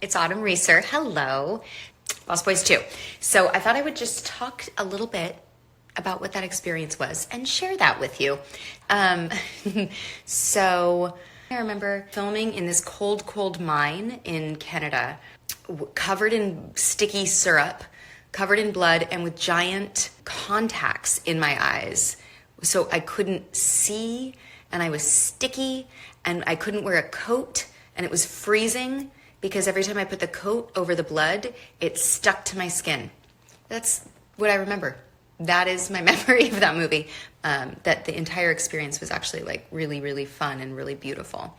It's Autumn Reeser. Hello. Lost Boys 2. So I thought I would just talk a little bit about what that experience was and share that with you. Um, so I remember filming in this cold, cold mine in Canada, covered in sticky syrup, covered in blood, and with giant contacts in my eyes. So I couldn't see, and I was sticky, and I couldn't wear a coat, and it was freezing because every time I put the coat over the blood, it stuck to my skin. That's what I remember. That is my memory of that movie. That the entire experience was actually like really, really fun and really beautiful.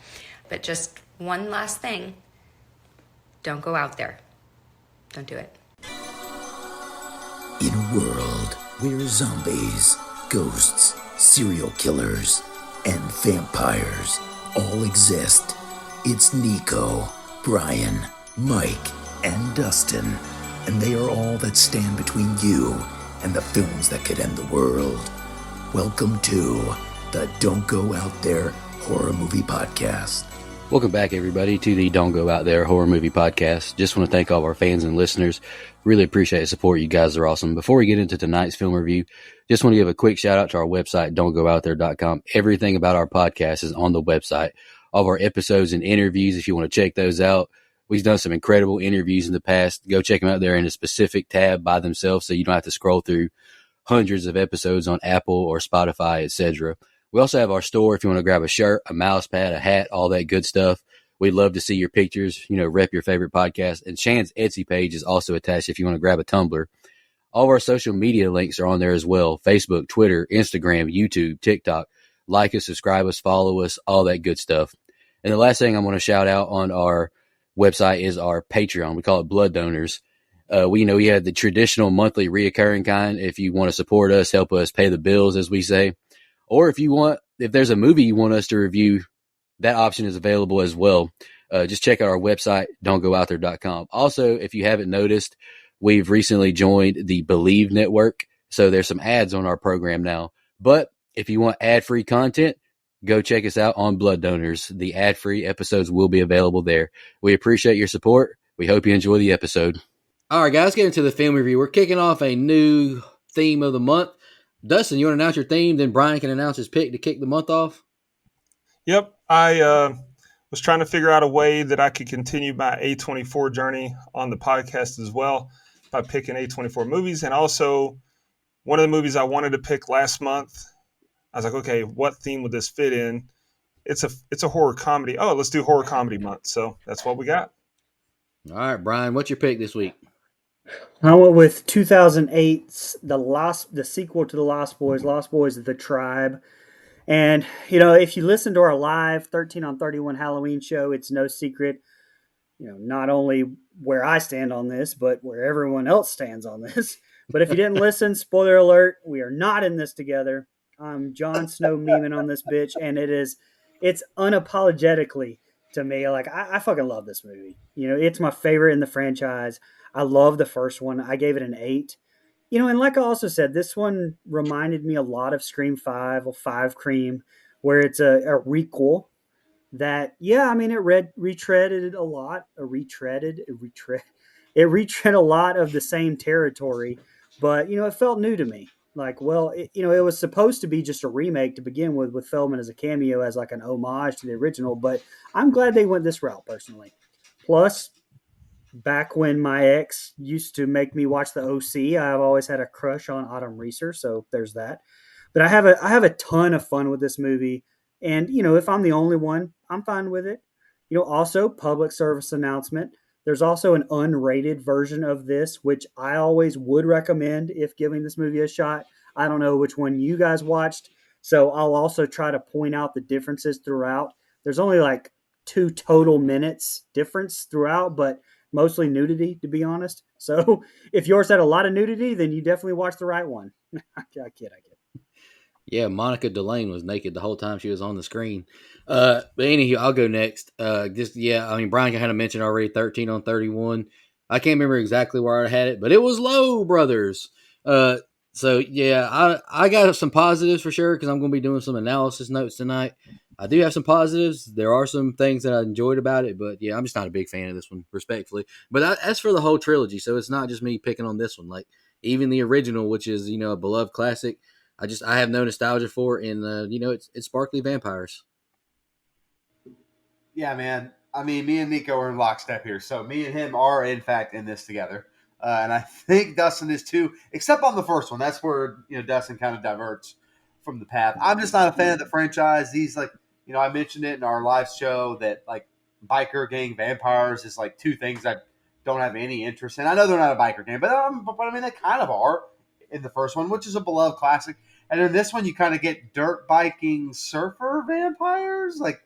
But just one last thing, don't go out there. Don't do it. In a world where zombies, ghosts, serial killers, and vampires all exist, it's Nico, Brian, Mike, and Dustin, and they are all that stand between you and the films that could end the world. Welcome to the Don't Go Out There Horror Movie Podcast. Welcome back, everybody, to the Don't Go Out There Horror Movie Podcast. Just want to thank all of our fans and listeners. Really appreciate the support. You guys are awesome. Before we get into tonight's film review, just want to give a quick shout out to our website, don'tgoouthere.com. Everything about our podcast is on the website. All of our episodes and interviews, if you want to check those out. We've done some incredible interviews in the past. Go check them out there in a specific tab by themselves so you don't have to scroll through hundreds of episodes on Apple or Spotify, etc. We also have our store if you want to grab a shirt, a mouse pad, a hat, all that good stuff. We'd love to see your pictures, rep your favorite podcast. And Shan's Etsy page is also attached if you want to grab a tumbler. All of our social media links are on there as well. Facebook, Twitter, Instagram, YouTube, TikTok. Like us, subscribe us, follow us, all that good stuff. And the last thing I want to shout out on our website is our Patreon. We call it Blood Donors. We have the traditional monthly reoccurring kind. If you want to support us, help us pay the bills, as we say. Or if there's a movie you want us to review, that option is available as well. Just check out our website, don'tgoouthere.com. Also, if you haven't noticed, we've recently joined the Believe Network. So there's some ads on our program now. But if you want ad-free content, go check us out on Blood Donors. The ad-free episodes will be available there. We appreciate your support. We hope you enjoy the episode. All right, guys, get into the film review. We're kicking off a new theme of the month. Dustin, you want to announce your theme? Then Brian can announce his pick to kick the month off. Yep. I was trying to figure out a way that I could continue my A24 journey on the podcast as well by picking A24 movies. And also, one of the movies I wanted to pick last month, I was like, okay, what theme would this fit in? It's a horror comedy. Oh, let's do horror comedy month. So that's what we got. All right, Brian, what's your pick this week? I went with 2008's the sequel to The Lost Boys, Lost Boys: The Tribe. And if you listen to our live 13 on 31 Halloween show, it's no secret, not only where I stand on this, but where everyone else stands on this. But if you didn't listen, spoiler alert, we are not in this together. I'm Jon Snow memeing on this bitch, and it's unapologetically to me. Like I fucking love this movie. It's my favorite in the franchise. I love the first one. I gave it an 8. And like I also said, this one reminded me a lot of Scream 5 or 5 Cream, where it's a requel that, it retreaded a lot. It retread a lot of the same territory, but, it felt new to me. Like, well, it was supposed to be just a remake to begin with Feldman as a cameo, as like an homage to the original, but I'm glad they went this route personally. Plus, back when my ex used to make me watch the OC, I've always had a crush on Autumn Reeser, so there's that. But I have a ton of fun with this movie, and if I'm the only one, I'm fine with it. Also, public service announcement. There's also an unrated version of this, which I always would recommend if giving this movie a shot. I don't know which one you guys watched, so I'll also try to point out the differences throughout. There's only like 2 total minutes difference throughout, but mostly nudity, to be honest. So if yours had a lot of nudity, then you definitely watched the right one. I kid. Yeah, Monica Delane was naked the whole time she was on the screen. But anywho, I'll go next. Brian kind of mentioned already 13 on 31. I can't remember exactly where I had it, but it was low, brothers. I got some positives for sure because I'm going to be doing some analysis notes tonight. I do have some positives. There are some things that I enjoyed about it, but yeah, I'm just not a big fan of this one, respectfully. But as for the whole trilogy, so it's not just me picking on this one. Like even the original, which is a beloved classic, I have no nostalgia for, and it's sparkly vampires. Yeah, man. I mean, me and Nico are in lockstep here. So me and him are, in fact, in this together. And I think Dustin is too, except on the first one. That's where, Dustin kind of diverts from the path. I'm just not a fan of the franchise. These, like, I mentioned it in our live show that, like, biker gang vampires is, like, two things I don't have any interest in. I know they're not a biker gang, but I mean, they kind of are in the first one, which is a beloved classic. And in this one, you kind of get dirt biking surfer vampires. Like,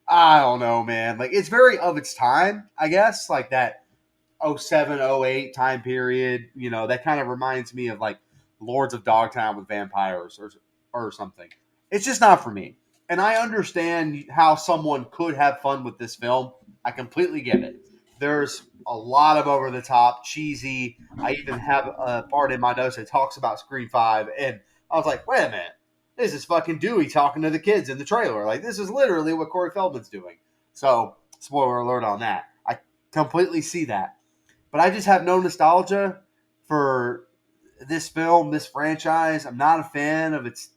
I don't know, man. Like, it's very of its time, I guess. Like that '07, '08 time period. That kind of reminds me of like Lords of Dogtown with vampires or something. It's just not for me. And I understand how someone could have fun with this film. I completely get it. There's a lot of over the top, cheesy. I even have a part in my notes that talks about Scream 5. And I was like, wait a minute. This is fucking Dewey talking to the kids in the trailer. Like, this is literally what Corey Feldman's doing. So, spoiler alert on that. I completely see that. But I just have no nostalgia for this film, this franchise. I'm not a fan of its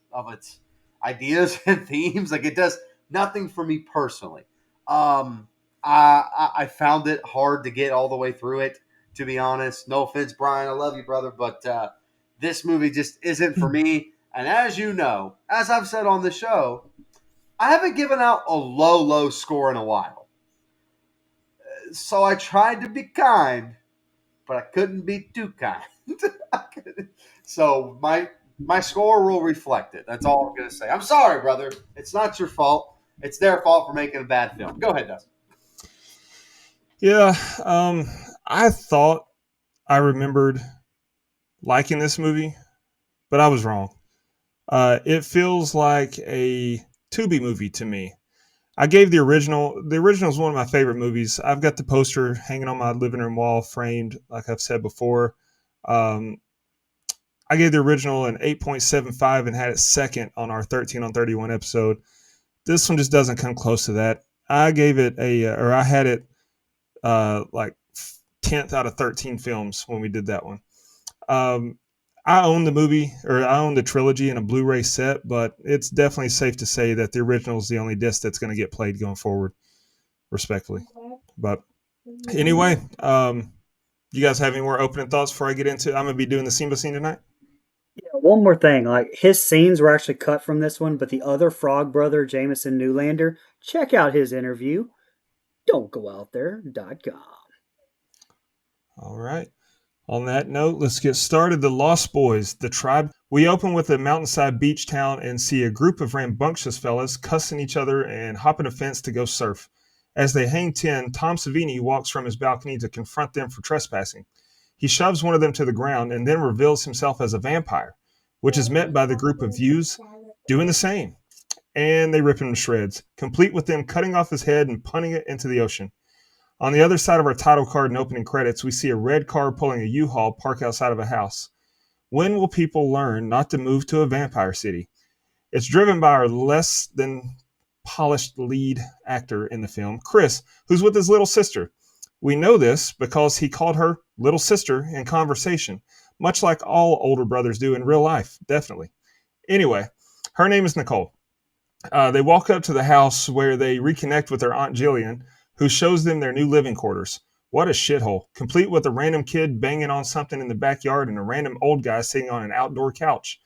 ideas and themes. Like, it does nothing for me personally. I found it hard to get all the way through it, to be honest. No offense, Brian. I love you, brother. But this movie just isn't for me. And as you know, as I've said on the show, I haven't given out a low score in a while. So I tried to be kind, but I couldn't be too kind. So my score will reflect it. That's all I'm going to say. I'm sorry, brother. It's not your fault. It's their fault for making a bad film. Go ahead, Dustin. Yeah, I thought I remembered liking this movie, but I was wrong. It feels like a Tubi movie to me. I gave the original. The original is one of my favorite movies. I've got the poster hanging on my living room wall, framed, like I've said before. I gave the original an 8.75 and had it second on our 13 on 31 episode. This one just doesn't come close to that. I gave it I had it like 10th out of 13 films when we did that one. I own the movie, or I own the trilogy in a Blu-ray set, but it's definitely safe to say that the original is the only disc that's going to get played going forward, respectfully. But anyway, you guys have any more opening thoughts before I get into it? I'm going to be doing the Simba scene tonight. Yeah, one more thing, like his scenes were actually cut from this one, but the other Frog brother, Jameson Newlander, check out his interview. Don'tGoOutThere.com. All right. On that note, let's get started. The Lost Boys, the tribe. We open with a mountainside beach town and see a group of rambunctious fellas cussing each other and hopping a fence to go surf. As they hang 10, Tom Savini walks from his balcony to confront them for trespassing. He shoves one of them to the ground and then reveals himself as a vampire, which is met by the group of views doing the same. And they rip him to shreds, complete with them cutting off his head and punting it into the ocean. On the other side of our title card and opening credits, we see a red car pulling a U-Haul parked outside of a house. When will people learn not to move to a vampire city? It's driven by our less than polished lead actor in the film, Chris, who's with his little sister. We know this because he called her little sister in conversation, much like all older brothers do in real life, definitely. Anyway, her name is Nicole. They walk up to the house where they reconnect with their Aunt Jillian, who shows them their new living quarters. What a shithole, complete with a random kid banging on something in the backyard and a random old guy sitting on an outdoor couch.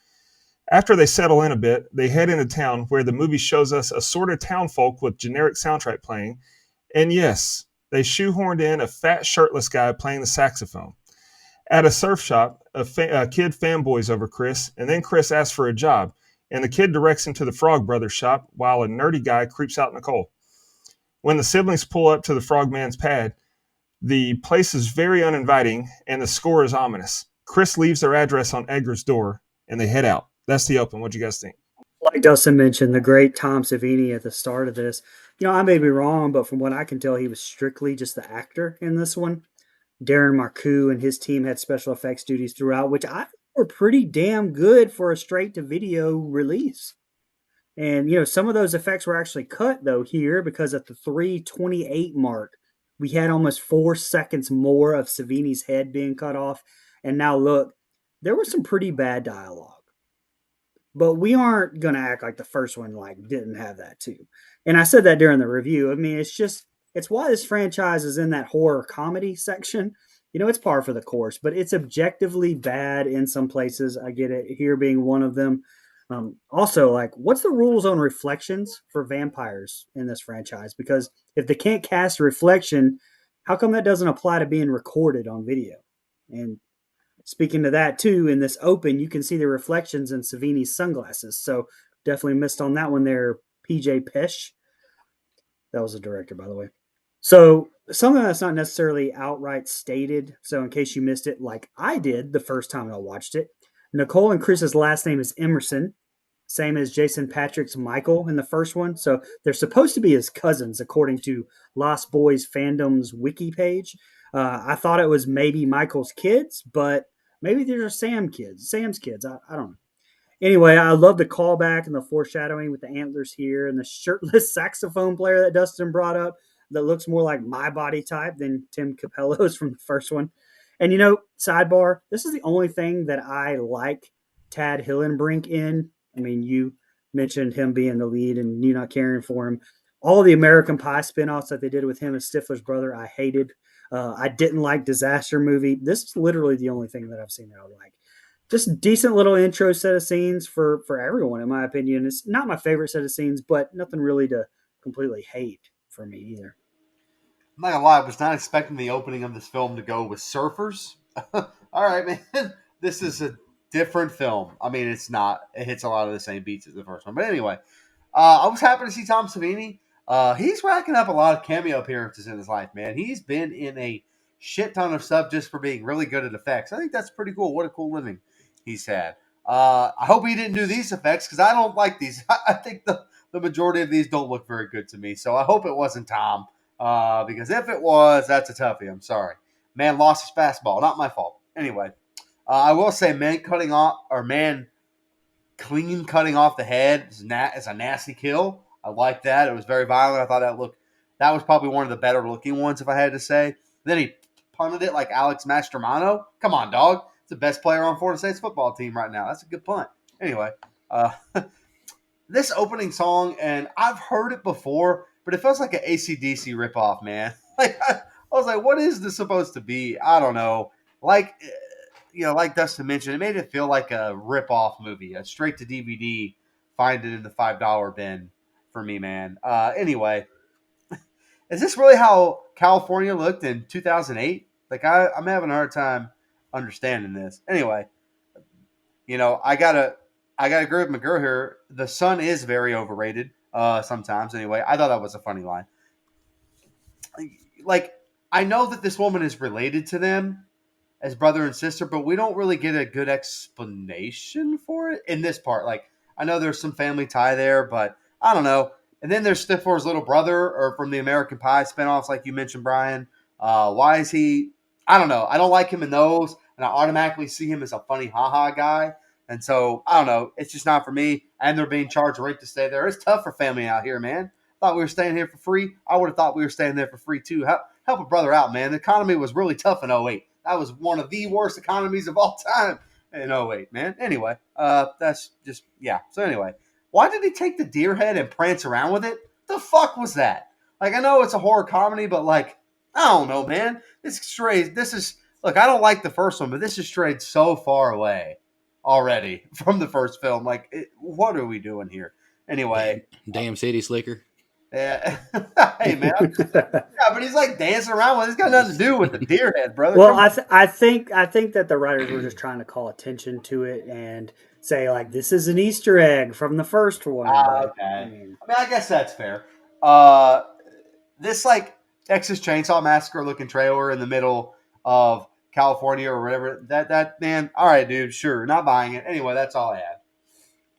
After they settle in a bit, they head into town where the movie shows us assorted townfolk with generic soundtrack playing. And yes, they shoehorned in a fat shirtless guy playing the saxophone. At a surf shop, a kid fanboys over Chris, and then Chris asks for a job, and the kid directs him to the Frog Brothers shop while a nerdy guy creeps out Nicole. When the siblings pull up to the Frogman's pad, the place is very uninviting and the score is ominous. Chris leaves their address on Edgar's door and they head out. That's the open. What do you guys think? Like Dustin mentioned, the great Tom Savini at the start of this. I may be wrong, but from what I can tell, he was strictly just the actor in this one. Darren Marcoux and his team had special effects duties throughout, which I think were pretty damn good for a straight-to-video release. And, some of those effects were actually cut, though, here because at the 3:28 mark, we had almost 4 seconds more of Savini's head being cut off. And now, look, there was some pretty bad dialogue. But we aren't going to act like the first one didn't have that too. And I said that during the review. I mean, it's why this franchise is in that horror comedy section. It's par for the course, but it's objectively bad in some places. I get it, here being one of them. Also, what's the rules on reflections for vampires in this franchise? Because if they can't cast a reflection, how come that doesn't apply to being recorded on video? And speaking to that too, in this open, you can see the reflections in Savini's sunglasses. So definitely missed on that one there, PJ Pesh. That was the director, by the way. So something that's not necessarily outright stated. So in case you missed it, like I did the first time I watched it, Nicole and Chris's last name is Emerson, same as Jason Patrick's Michael in the first one. So they're supposed to be his cousins, according to Lost Boys Fandom's wiki page. I thought it was maybe Michael's kids, but maybe these are Sam's kids. I don't know. Anyway, I love the callback and the foreshadowing with the antlers here and the shirtless saxophone player that Dustin brought up that looks more like my body type than Tim Capello's from the first one. And sidebar, this is the only thing that I like Tad Hillenbrink in. I mean, you mentioned him being the lead and you not caring for him. All the American Pie spinoffs that they did with him and Stifler's brother, I hated. I didn't like Disaster Movie. This is literally the only thing that I've seen that I like. Just decent little intro set of scenes for everyone, in my opinion. It's not my favorite set of scenes, but nothing really to completely hate for me either. I'm not gonna lie, I was not expecting the opening of this film to go with surfers. All right, man. This is a different film. I mean, it's not. It hits a lot of the same beats as the first one. But anyway, I was happy to see Tom Savini. He's racking up a lot of cameo appearances in his life, man. He's been in a shit ton of stuff just for being really good at effects. I think that's pretty cool. What a cool living he's had. I hope he didn't do these effects because I don't like these. I think the majority of these don't look very good to me. So I hope it wasn't Tom. Because if it was, that's a toughie. I'm sorry. Man lost his fastball. Not my fault. Anyway, I will say man cutting off the head is a nasty kill. I like that. It was very violent. I thought that was probably one of the better looking ones, if I had to say. Then he punted it like Alex Mastromano. Come on, dog. It's the best player on Florida State's football team right now. That's a good punt. Anyway, this opening song, and I've heard it before, but it feels like an AC/DC ripoff, man. I was like, what is this supposed to be? I don't know. Like Dustin mentioned, it made it feel like a ripoff movie, a straight to DVD, find it in the $5 bin for me, man. Anyway, is this really how California looked in 2008? I'm having a hard time understanding this. Anyway, I gotta agree with McGurr here. The sun is very overrated. Sometimes anyway. I thought that was a funny line. I know that this woman is related to them as brother and sister, but we don't really get a good explanation for it in this part. I know there's some family tie there, but I don't know. And then there's Stifler's little brother, or from the American Pie spinoffs, like you mentioned, Brian. Why is he? I don't know. I don't like him in those, and I automatically see him as a funny haha guy. And so, I don't know. It's just not for me. And they're being charged rent to stay there. It's tough for family out here, man. Thought we were staying here for free. I would have thought we were staying there for free, too. Help a brother out, man. The economy was really tough in 08. That was one of the worst economies of all time in 08, man. Anyway, that's just, yeah. So anyway, why did he take the deer head and prance around with it? The fuck was that? I know it's a horror comedy, but I don't know, man. Look, I don't like the first one, but this is strayed so far away already from the first film. What are we doing here? Anyway. Damn city slicker. Yeah. Hey, man. Yeah, but he's dancing around with it. It's got nothing to do with the deer head, brother. Well, I think that the writers were just trying to call attention to it and say, this is an Easter egg from the first one. Okay. I guess that's fair. This, Texas Chainsaw Massacre looking trailer in the middle of California or whatever, that man, all right, dude, sure, not buying it. Anyway, that's all I had.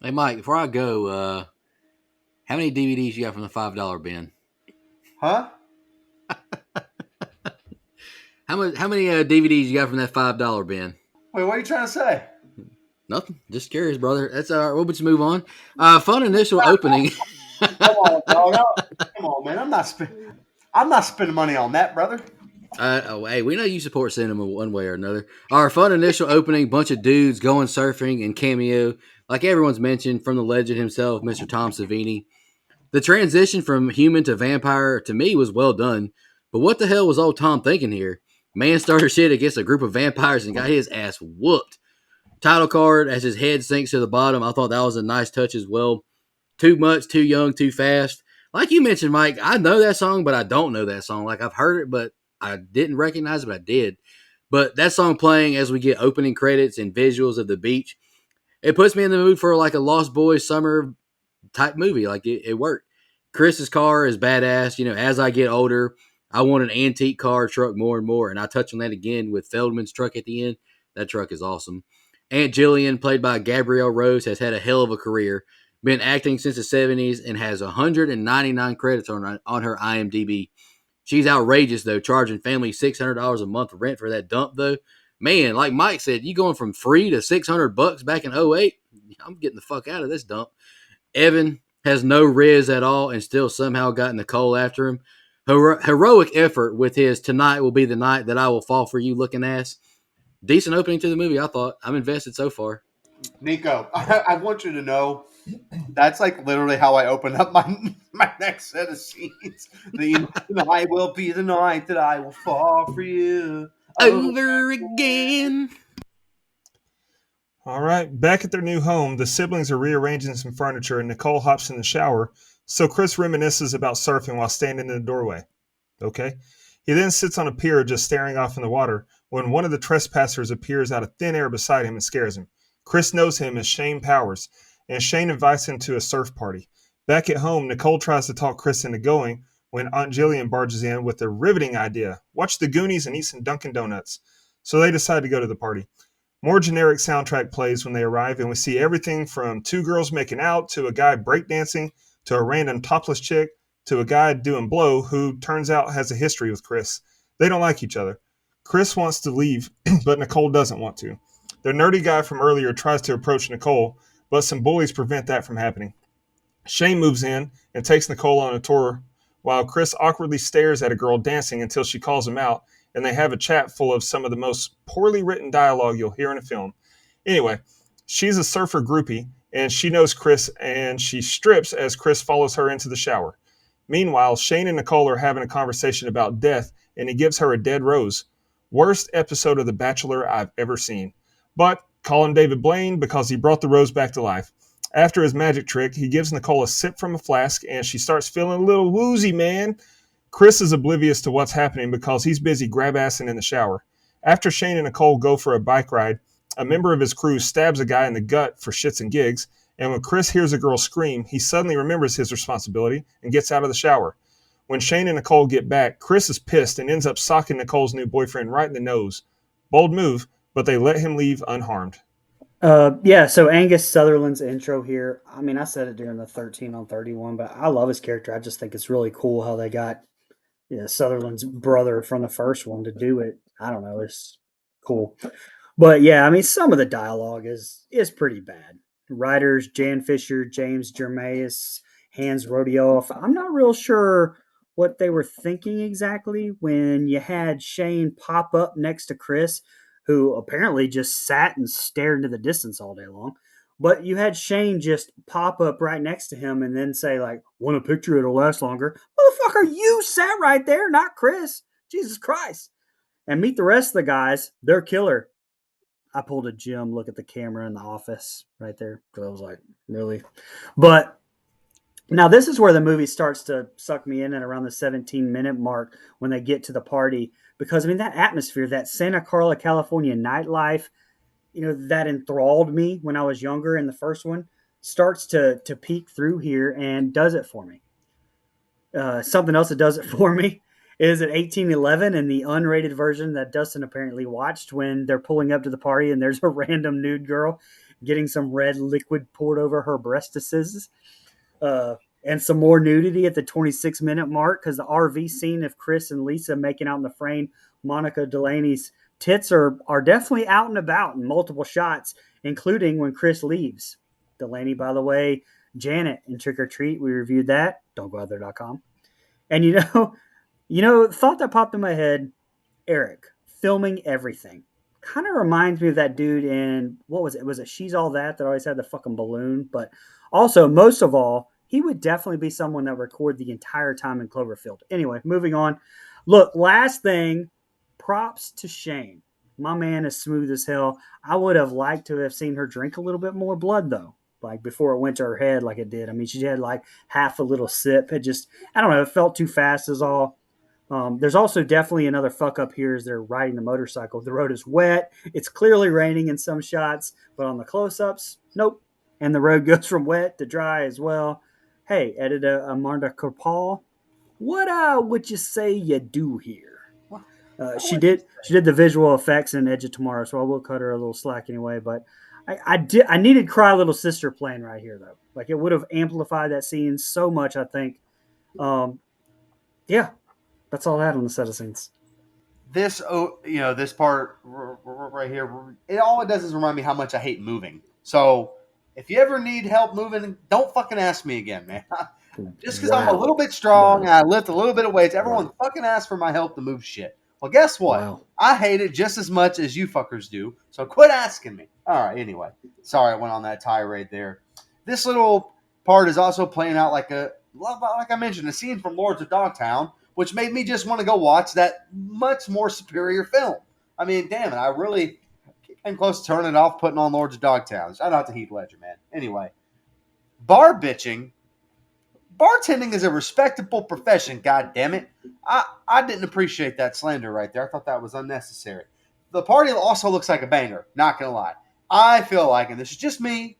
Hey, Mike, before I go, how many DVDs you got from the $5 bin? Huh? How many DVDs you got from that $5 bin? Wait, what are you trying to say? Nothing. Just curious, brother. That's all right. We'll just move on. Fun initial opening. Come on, dog. Come on, man. I'm not spending money on that, brother. Hey, we know you support cinema one way or another. Our fun initial opening, bunch of dudes going surfing and cameo, like everyone's mentioned, from the legend himself, Mr. Tom Savini. The transition from human to vampire, to me, was well done. But what the hell was old Tom thinking here? Man started shit against a group of vampires and got his ass whooped. Title card as his head sinks to the bottom. I thought that was a nice touch as well. Too much, too young, too fast. Like you mentioned, Mike, I know that song, but I don't know that song. Like I've heard it, but I didn't recognize it, but I did. But that song playing as we get opening credits and visuals of the beach, it puts me in the mood for like a Lost Boys summer type movie. Like it worked. Chris's car is badass. You know, as I get older, I want an antique car truck more and more. And I touch on that again with Feldman's truck at the end. That truck is awesome. Aunt Jillian, played by Gabrielle Rose, has had a hell of a career. Been acting since the 70s and has 199 credits on her IMDb. She's outrageous, though, charging family $600 a month rent for that dump, though. Man, like Mike said, you going from free to $600 back in 08? I'm getting the fuck out of this dump. Evan has no riz at all and still somehow got Nicole after him. Heroic effort with his "Tonight Will Be the Night That I Will Fall for You" looking ass. Decent opening to the movie, I thought. I'm invested so far. Nico, I want you to know that's like literally how I open up my next set of scenes. The "Tonight will be the night that I will fall for you over again. All right, back at their new home, the siblings are rearranging some furniture and Nicole hops in the shower, so Chris reminisces about surfing while standing in the doorway. Okay. He then sits on a pier just staring off in the water when one of the trespassers appears out of thin air beside him and scares him. Chris knows him as Shane Powers, and Shane invites him to a surf party. Back at home, Nicole tries to talk Chris into going when Aunt Jillian barges in with a riveting idea. Watch the Goonies and eat some Dunkin' Donuts. So they decide to go to the party. More generic soundtrack plays when they arrive, and we see everything from two girls making out to a guy breakdancing to a random topless chick to a guy doing blow who turns out has a history with Chris. They don't like each other. Chris wants to leave, but Nicole doesn't want to. The nerdy guy from earlier tries to approach Nicole, but some bullies prevent that from happening. Shane moves in and takes Nicole on a tour while Chris awkwardly stares at a girl dancing until she calls him out, and they have a chat full of some of the most poorly written dialogue you'll hear in a film. Anyway, she's a surfer groupie, and she knows Chris, and she strips as Chris follows her into the shower. Meanwhile, Shane and Nicole are having a conversation about death, and he gives her a dead rose. Worst episode of The Bachelor I've ever seen. But call him David Blaine because he brought the rose back to life. After his magic trick, he gives Nicole a sip from a flask, and she starts feeling a little woozy, man. Chris is oblivious to what's happening because he's busy grab-assing in the shower. After Shane and Nicole go for a bike ride, a member of his crew stabs a guy in the gut for shits and gigs, and when Chris hears a girl scream, he suddenly remembers his responsibility and gets out of the shower. When Shane and Nicole get back, Chris is pissed and ends up socking Nicole's new boyfriend right in the nose. Bold move, but they let him leave unharmed. So Angus Sutherland's intro here, I mean, I said it during the 13 on 31, but I love his character. I just think it's really cool how they got Sutherland's brother from the first one to do it. I don't know, it's cool. But yeah, I mean, some of the dialogue is pretty bad. Writers Jan Fisher, James Germaeus, Hans Rodioff, I'm not real sure what they were thinking exactly when you had Shane pop up next to Chris, who apparently just sat and stared into the distance all day long. But you had Shane just pop up right next to him and then say, like, want a picture, it'll last longer. Motherfucker, you sat right there, not Chris. Jesus Christ. And meet the rest of the guys. They're killer. I pulled a Jim look at the camera in the office right there. Because I was like, really? But now this is where the movie starts to suck me in at around the 17-minute mark when they get to the party. Because, I mean, that atmosphere, that Santa Carla, California nightlife, that enthralled me when I was younger in the first one, starts to peek through here and does it for me. Something else that does it for me is at 1811 and the unrated version that Dustin apparently watched when they're pulling up to the party and there's a random nude girl getting some red liquid poured over her breastises. And some more nudity at the 26-minute mark because the RV scene of Chris and Lisa making out in the frame, Monica Delaney's tits are definitely out and about in multiple shots. including when Chris leaves. Delaney, by the way, Janet in Trick or Treat, we reviewed that. Don'tgooutthere.com. And thought that popped in my head, Eric, filming everything. Kind of reminds me of that dude in, what was it? Was it She's All That always had the fucking balloon? But also, most of all, he would definitely be someone that record the entire time in Cloverfield. Anyway, moving on. Look, last thing, props to Shane. My man is smooth as hell. I would have liked to have seen her drink a little bit more blood, though, like before it went to her head like it did. I mean, she had like half a little sip. It just, I don't know, it felt too fast is all. There's also definitely another fuck up here as they're riding the motorcycle. The road is wet. It's clearly raining in some shots, but on the close-ups, nope. And the road goes from wet to dry as well. Hey, editor Amanda Kopal, what would you say you do here? She did the visual effects in Edge of Tomorrow, so I will cut her a little slack anyway. But I needed Cry Little Sister playing right here though. Like it would have amplified that scene so much. I think. Yeah, that's all I had on the set of scenes. This this part right here, all it does is remind me how much I hate moving. So if you ever need help moving, don't fucking ask me again, man. Just because I'm a little bit strong and I lift a little bit of weights, everyone fucking asks for my help to move shit. Well, guess what? Wow. I hate it just as much as you fuckers do. So quit asking me. All right, anyway. Sorry I went on that tirade there. This little part is also playing out like I mentioned, a scene from Lords of Dogtown, which made me just want to go watch that much more superior film. I mean, damn it, I really came close to turning it off, putting on Lords of Dogtown. Shout out to Heath Ledger, man. Anyway, bar bitching. Bartending is a respectable profession, god damn it. I didn't appreciate that slander right there. I thought that was unnecessary. The party also looks like a banger, not gonna lie. I feel like, and this is just me,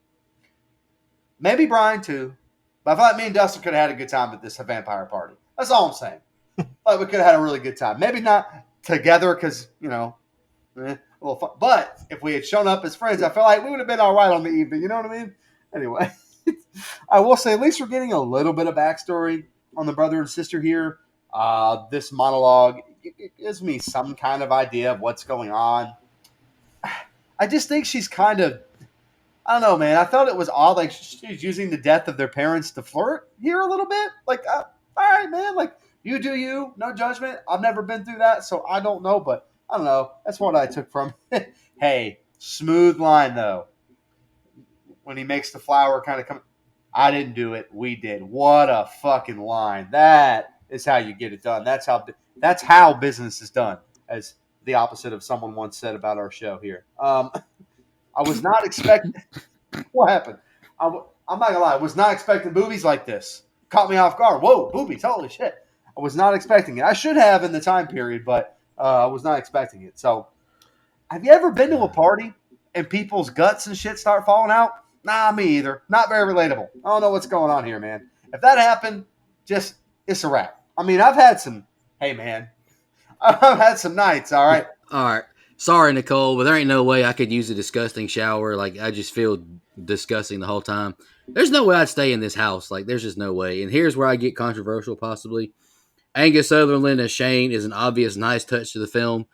maybe Brian too, but I feel like me and Dustin could have had a good time at this vampire party. That's all I'm saying. Like we could have had a really good time. Maybe not together because, a little fun. But if we had shown up as friends, I feel like we would have been all right on the evening. You know what I mean? Anyway, I will say at least we're getting a little bit of backstory on the brother and sister here. This monologue it gives me some kind of idea of what's going on. I just think she's kind of, I don't know, man. I thought it was odd. Like she's using the death of their parents to flirt here a little bit. Like, all right, man. Like, you do you, no judgment. I've never been through that, so I don't know. But I don't know. That's what I took from it. Hey, smooth line though. When he makes the flower kind of come, I didn't do it. We did. What a fucking line. That is how you get it done. That's how business is done, as the opposite of someone once said about our show here. I was not expecting. What happened? I'm not gonna lie. I was not expecting boobies like this. Caught me off guard. Whoa, boobies! Holy shit! I was not expecting it. I should have in the time period, but I was not expecting it. So, have you ever been to a party and people's guts and shit start falling out? Nah, me either. Not very relatable. I don't know what's going on here, man. If that happened, it's a wrap. I mean, I've had some. Hey, man, I've had some nights. All right. All right. Sorry, Nicole, but there ain't no way I could use a disgusting shower. Like, I just feel disgusting the whole time. There's no way I'd stay in this house. Like, there's just no way. And here's where I get controversial, possibly. Angus Sutherland as Shane is an obvious nice touch to the film,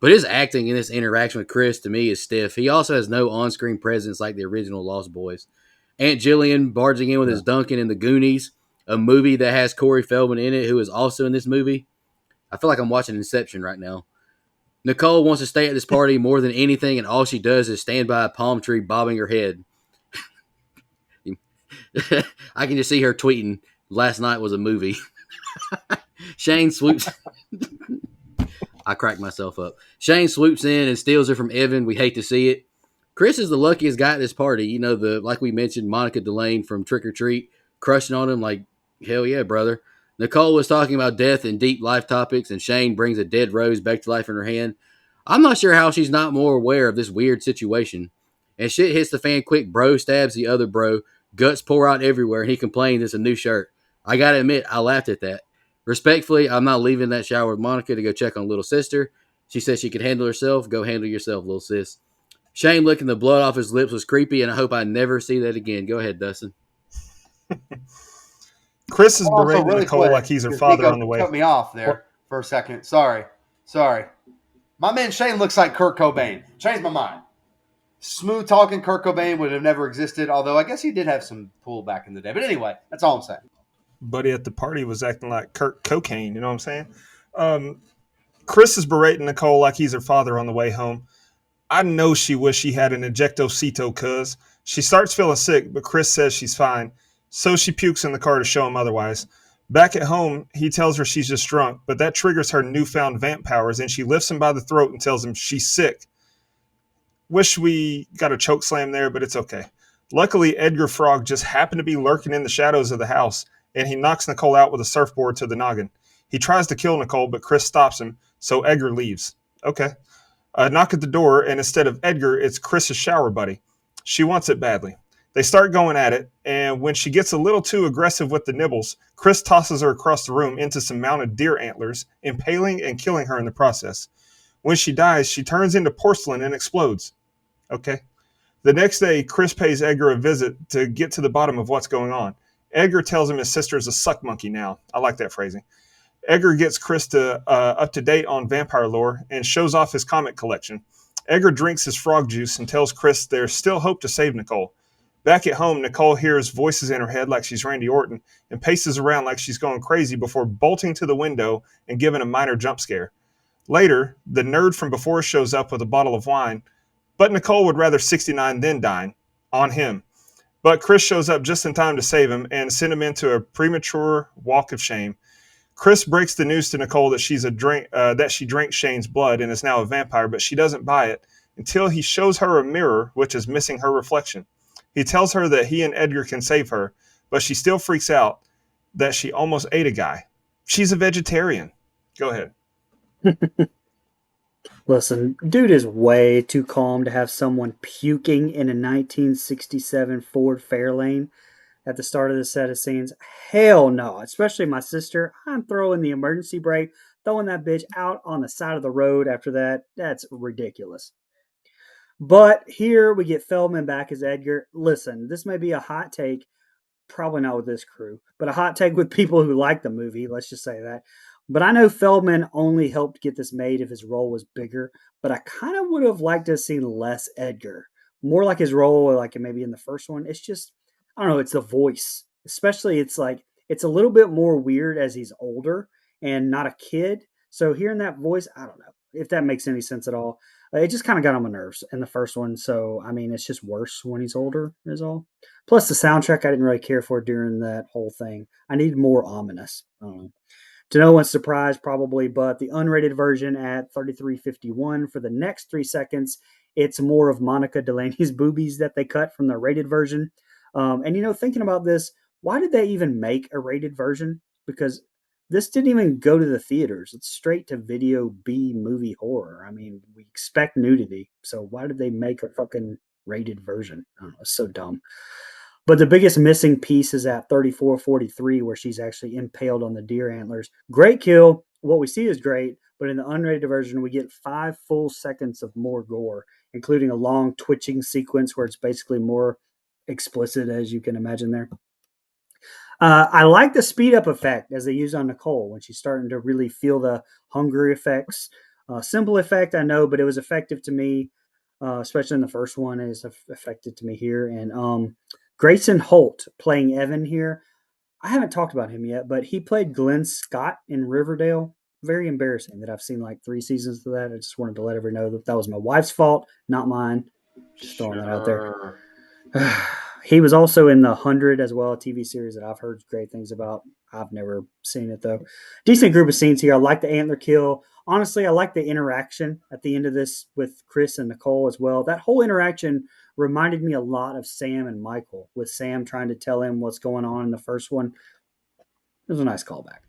but his acting in this interaction with Chris, to me, is stiff. He also has no on-screen presence like the original Lost Boys. Aunt Jillian barging in with his Duncan in The Goonies, a movie that has Corey Feldman in it, who is also in this movie. I feel like I'm watching Inception right now. Nicole wants to stay at this party more than anything, and all she does is stand by a palm tree bobbing her head. I can just see her tweeting, "Last night was a movie." Shane swoops. I cracked myself up. Shane swoops in and steals her from Evan. We hate to see it. Chris is the luckiest guy at this party. You know, like we mentioned, Monica Delane from Trick or Treat, crushing on him like, hell yeah, brother. Nicole was talking about death and deep life topics, and Shane brings a dead rose back to life in her hand. I'm not sure how she's not more aware of this weird situation. And shit hits the fan quick. Bro stabs the other bro. Guts pour out everywhere, and he complains it's a new shirt. I gotta admit, I laughed at that. Respectfully, I'm not leaving that shower with Monica to go check on little sister. She said she could handle herself. Go handle yourself, little sis. Shane licking the blood off his lips was creepy, and I hope I never see that again. Go ahead, Dustin. Chris is Also, berating really Nicole quick, like he's her because father Nico on the way. Cut me off there for a second. Sorry. My man Shane looks like Kurt Cobain. Changed my mind. smooth talking Kurt Cobain would have never existed. Although I guess he did have some pull back in the day. But anyway, that's all I'm saying. Buddy at the party was acting like Kurt Cocaine. You know what I'm saying? Chris is berating Nicole like he's her father on the way home. I know she wished she had an Ejectocito, cuz. She starts feeling sick, but Chris says she's fine. So she pukes in the car to show him otherwise. Back at home, he tells her she's just drunk, but that triggers her newfound vamp powers, and she lifts him by the throat and tells him she's sick. Wish we got a choke slam there, but it's okay. Luckily, Edgar Frog just happened to be lurking in the shadows of the house, and he knocks Nicole out with a surfboard to the noggin. He tries to kill Nicole, but Chris stops him, so Edgar leaves. Okay. A knock at the door, and instead of Edgar, it's Chris's shower buddy. She wants it badly. They start going at it, and when she gets a little too aggressive with the nibbles, Chris tosses her across the room into some mounted deer antlers, impaling and killing her in the process. When she dies, she turns into porcelain and explodes. Okay. The next day, Chris pays Edgar a visit to get to the bottom of what's going on. Edgar tells him his sister is a suck monkey now. I like that phrasing. Edgar gets Chris up to date on vampire lore and shows off his comic collection. Edgar drinks his frog juice and tells Chris there's still hope to save Nicole. Back at home, Nicole hears voices in her head like she's Randy Orton and paces around like she's going crazy before bolting to the window and giving a minor jump scare. Later, the nerd from before shows up with a bottle of wine, but Nicole would rather 69 than dine on him. But Chris shows up just in time to save him and send him into a premature walk of shame. Chris breaks the news to Nicole that that she drank Shane's blood and is now a vampire, but she doesn't buy it until he shows her a mirror, which is missing her reflection. He tells her that he and Edgar can save her, but she still freaks out that she almost ate a guy. She's a vegetarian. Go ahead. Listen, dude is way too calm to have someone puking in a 1967 Ford Fairlane at the start of the set of scenes. Hell no. Especially my sister. I'm throwing the emergency brake, throwing that bitch out on the side of the road after that. That's ridiculous. But here we get Feldman back as Edgar. Listen, this may be a hot take, probably not with this crew, but a hot take with people who like the movie. Let's just say that. But I know Feldman only helped get this made if his role was bigger, but I kind of would have liked to have seen less Edgar. More like his role, like maybe in the first one. It's just, I don't know, it's the voice. Especially it's like, it's a little bit more weird as he's older and not a kid. So hearing that voice, I don't know if that makes any sense at all. It just kind of got on my nerves in the first one. So, I mean, it's just worse when he's older, is all. Plus, the soundtrack I didn't really care for during that whole thing. I needed more ominous. I don't know. To no one's surprise, probably, but the unrated version at 33:51 for the next 3 seconds, it's more of Monica Delaney's boobies that they cut from the rated version. And, thinking about this, why did they even make a rated version? Because this didn't even go to the theaters. It's straight to video B movie horror. I mean, we expect nudity. So why did they make a fucking rated version? I don't know. It's so dumb. But the biggest missing piece is at 34:43, where she's actually impaled on the deer antlers. Great kill. What we see is great, but in the unrated version, we get 5 full seconds of more gore, including a long twitching sequence where it's basically more explicit, as you can imagine there. I like the speed up effect as they use on Nicole when she's starting to really feel the hungry effects. Simple effect, I know, but it was effective to me, especially in the first one. It is effective to me here. And Grayson Holt playing Evan here. I haven't talked about him yet, but he played Glenn Scott in Riverdale. Very embarrassing that I've seen like 3 seasons of that. I just wanted to let everyone know that was my wife's fault, not mine. Just throwing that out there. He was also in The 100 as well, a TV series that I've heard great things about. I've never seen it, though. Decent group of scenes here. I like the antler kill. Honestly, I like the interaction at the end of this with Chris and Nicole as well. That whole interaction reminded me a lot of Sam and Michael, with Sam trying to tell him what's going on in the first one. It was a nice callback.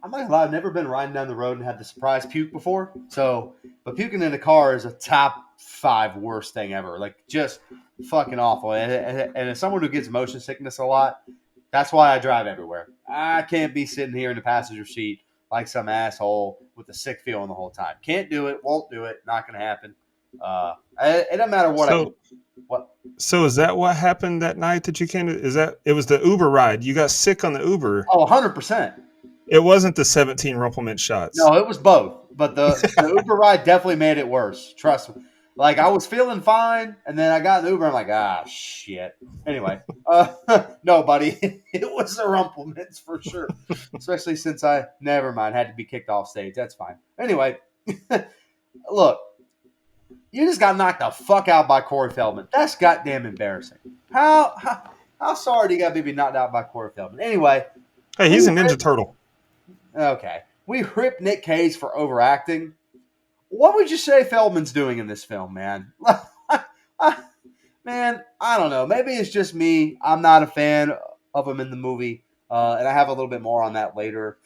I'm not gonna lie, I've never been riding down the road and had the surprise puke before. But puking in a car is a top 5 worst thing ever. Like, just fucking awful. And as someone who gets motion sickness a lot, that's why I drive everywhere. I can't be sitting here in the passenger seat like some asshole with a sick feeling the whole time. Can't do it. Won't do it. Not gonna happen. It doesn't matter what. So is that what happened that night that you came to? It was the Uber ride? You got sick on the Uber? Oh, 100%. It wasn't the 17 Rumpelman shots. No, it was both. But the Uber ride definitely made it worse. Trust me. Like, I was feeling fine, and then I got in the Uber. I'm like, ah, shit. Anyway, no, buddy, it was the Rumplemans for sure. Especially since never mind, had to be kicked off stage. That's fine. Anyway, look, you just got knocked the fuck out by Corey Feldman. That's goddamn embarrassing. How sorry do you got to be knocked out by Corey Feldman? Anyway. Hey, he's a Ninja Turtle. Okay. We ripped Nick Cage for overacting. What would you say Feldman's doing in this film, man? Man, I don't know. Maybe it's just me. I'm not a fan of him in the movie, and I have a little bit more on that later.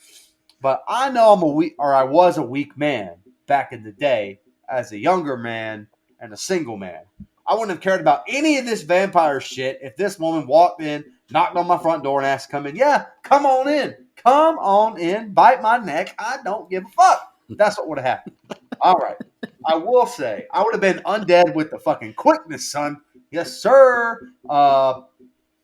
But I know I was a weak man back in the day as a younger man and a single man. I wouldn't have cared about any of this vampire shit if this woman walked in, knocked on my front door, and asked to come in. Yeah, come on in. Come on in. Bite my neck. I don't give a fuck. That's what would have happened. All right. I will say, I would have been undead with the fucking quickness, son. Yes, sir. I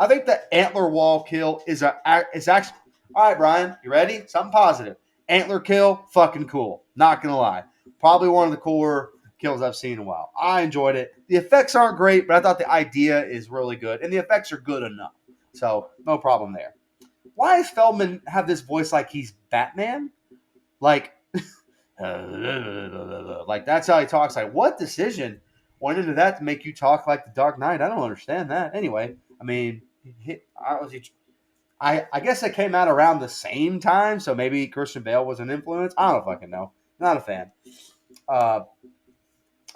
think the antler wall kill is actually... All right, Brian, you ready? Something positive. Antler kill, fucking cool. Not going to lie. Probably one of the cooler kills I've seen in a while. I enjoyed it. The effects aren't great, but I thought the idea is really good, and the effects are good enough. So, no problem there. Why does Feldman have this voice like he's Batman? Like, like that's how he talks. Like, what decision went into that to make you talk like the Dark Knight? I don't understand that. Anyway, I mean, I guess it came out around the same time, so maybe Christian Bale was an influence. I don't fucking know. Not a fan. And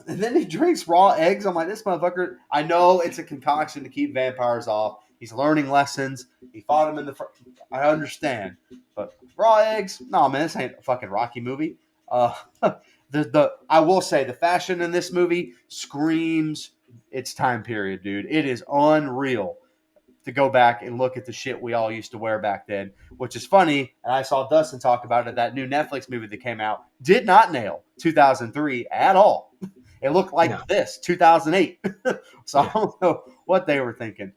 then he drinks raw eggs. I'm like, this motherfucker. I know it's a concoction to keep vampires off. He's learning lessons. He fought him in the front. I understand. But raw eggs? No, man, this ain't a fucking Rocky movie. I will say the fashion in this movie screams its time period, dude. It is unreal to go back and look at the shit we all used to wear back then, which is funny. And I saw Dustin talk about it. That new Netflix movie that came out did not nail 2003 at all. It looked like this, 2008. So I don't know what they were thinking.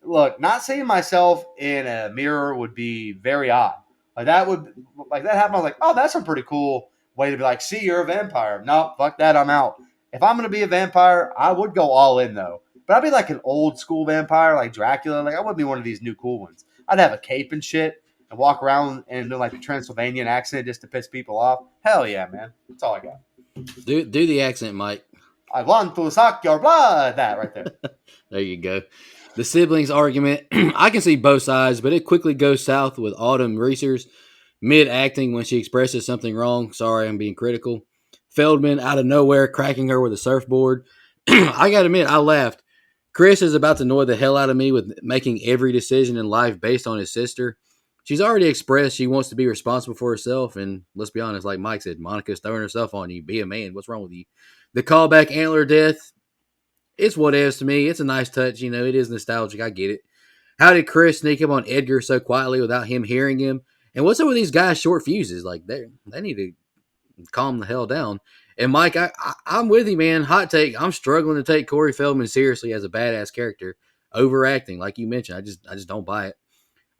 Look, not seeing myself in a mirror would be very odd. Like that happened. I was like, oh, that's a pretty cool way to be like, see, you're a vampire. No, fuck that. I'm out. If I'm going to be a vampire, I would go all in though. But I'd be like an old school vampire, like Dracula. Like I wouldn't be one of these new cool ones. I'd have a cape and shit and walk around and do like the Transylvanian accent just to piss people off. Hell yeah, man. That's all I got. Do the accent, Mike. I want to suck your blood. That right there. There you go. The siblings argument. I can see both sides, but it quickly goes south with Autumn Reeser's mid-acting when she expresses something wrong. Sorry, I'm being critical. Feldman out of nowhere cracking her with a surfboard. I gotta admit, I laughed. Chris is about to annoy the hell out of me with making every decision in life based on his sister. She's already expressed she wants to be responsible for herself, and let's be honest, like Mike said, Monica's throwing herself on you. Be a man. What's wrong with you? The callback antler death, it's what it is to me. It's a nice touch. You know, it is nostalgic. I get it. How did Chris sneak up on Edgar so quietly without him hearing him? And what's up with these guys' short fuses? Like, they need to calm the hell down. And Mike, I'm with you, man. Hot take. I'm struggling to take Corey Feldman seriously as a badass character. Overacting, like you mentioned. I just don't buy it.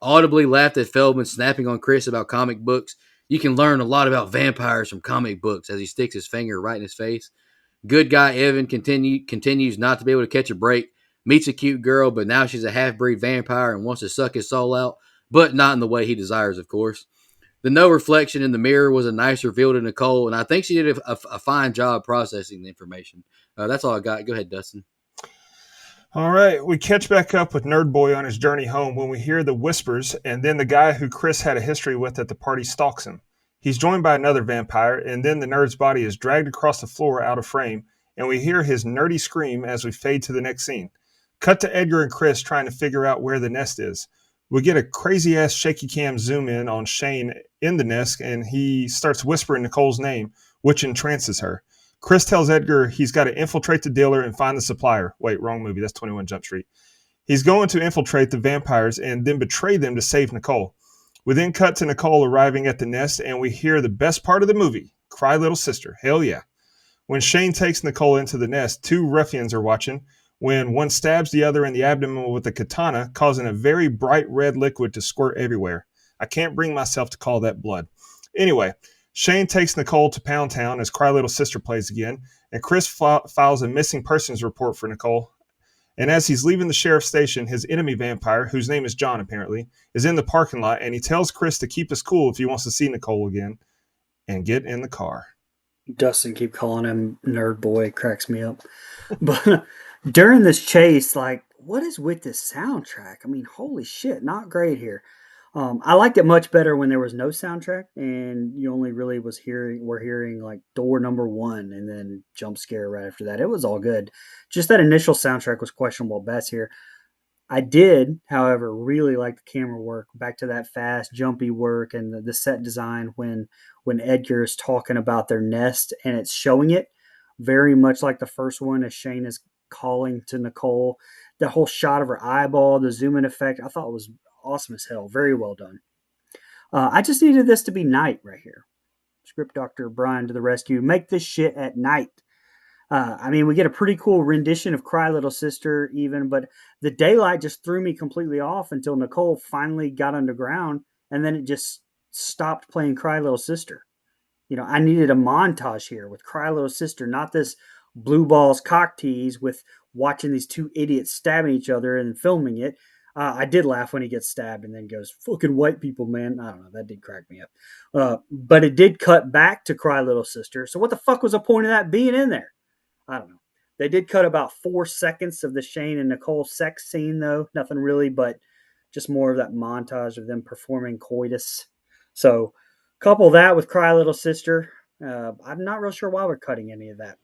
Audibly laughed at Feldman snapping on Chris about comic books. You can learn a lot about vampires from comic books as he sticks his finger right in his face. Good guy Evan continues not to be able to catch a break. Meets a cute girl, but now she's a half-breed vampire and wants to suck his soul out, but not in the way he desires, of course. The no reflection in the mirror was a nice reveal to Nicole, and I think she did a fine job processing the information. That's all I got. Go ahead, Dustin. All right, we catch back up with Nerd Boy on his journey home when we hear the whispers, and then the guy who Chris had a history with at the party stalks him. He's joined by another vampire, and then the nerd's body is dragged across the floor out of frame, and we hear his nerdy scream as we fade to the next scene. Cut to Edgar and Chris trying to figure out where the nest is. We get a crazy-ass shaky cam zoom in on Shane in the nest, and he starts whispering Nicole's name, which entrances her. Chris tells Edgar he's got to infiltrate the dealer and find the supplier. Wait, wrong movie. That's 21 Jump Street. He's going to infiltrate the vampires and then betray them to save Nicole. We then cut to Nicole arriving at the nest, and we hear the best part of the movie, Cry Little Sister. Hell yeah. When Shane takes Nicole into the nest, two ruffians are watching when one stabs the other in the abdomen with a katana, causing a very bright red liquid to squirt everywhere. I can't bring myself to call that blood. Anyway, Shane takes Nicole to Pound Town as Cry Little Sister plays again, and Chris files a missing persons report for Nicole. And as he's leaving the sheriff's station, his enemy vampire, whose name is John apparently, is in the parking lot, and he tells Chris to keep his cool if he wants to see Nicole again, and get in the car. Dustin keep calling him nerd boy. It cracks me up. But during this chase, like, what is with this soundtrack? I mean, holy shit, not great here. I liked it much better when there was no soundtrack and you only really were hearing like door number one and then jump scare right after that. It was all good. Just that initial soundtrack was questionable at best here. I did, however, really like the camera work. Back to that fast, jumpy work and the set design when Edgar is talking about their nest and it's showing it very much like the first one as Shane is calling to Nicole. The whole shot of her eyeball, the zoom in effect, I thought was awesome as hell. Very well done. I just needed this to be night right here. Script Doctor Brian to the rescue. Make this shit at night. I mean, we get a pretty cool rendition of Cry Little Sister even, but the daylight just threw me completely off until Nicole finally got underground, and then it just stopped playing Cry Little Sister. You know, I needed a montage here with Cry Little Sister, not this blue balls cock tease with watching these two idiots stabbing each other and filming it. I did laugh when he gets stabbed and then goes, fucking white people, man. I don't know. That did crack me up. But it did cut back to Cry Little Sister. So what the fuck was the point of that being in there? I don't know. They did cut about 4 seconds of the Shane and Nicole sex scene, though. Nothing really, but just more of that montage of them performing coitus. So couple that with Cry Little Sister. I'm not real sure why we're cutting any of that.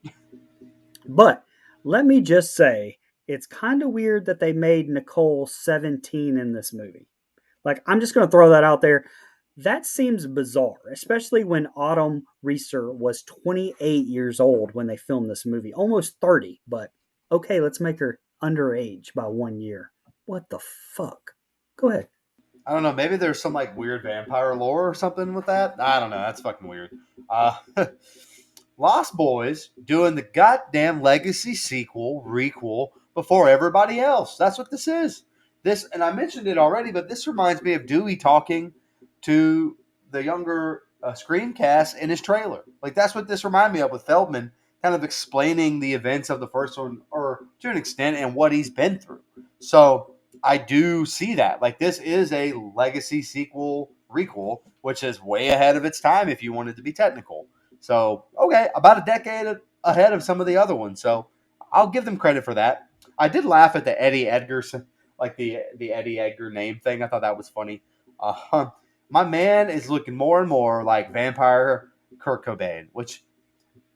But let me just say, it's kind of weird that they made Nicole 17 in this movie. Like, I'm just going to throw that out there. That seems bizarre, especially when Autumn Reeser was 28 years old when they filmed this movie. Almost 30, but okay, let's make her underage by 1 year. What the fuck? Go ahead. I don't know. Maybe there's some like weird vampire lore or something with that. I don't know. That's fucking weird. Lost Boys doing the goddamn Legacy sequel, requel before everybody else. That's what this is. This, and I mentioned it already, but this reminds me of Dewey talking to the younger Scream cast in his trailer. Like, that's what this reminded me of with Feldman kind of explaining the events of the first one, or to an extent, and what he's been through. So I do see that. Like, this is a Legacy sequel, requel, which is way ahead of its time if you wanted to be technical. So, okay, about a decade ahead of some of the other ones. So I'll give them credit for that. I did laugh at the Eddie Edgar, like the Eddie Edgar name thing. I thought that was funny. My man is looking more and more like vampire Kurt Cobain, which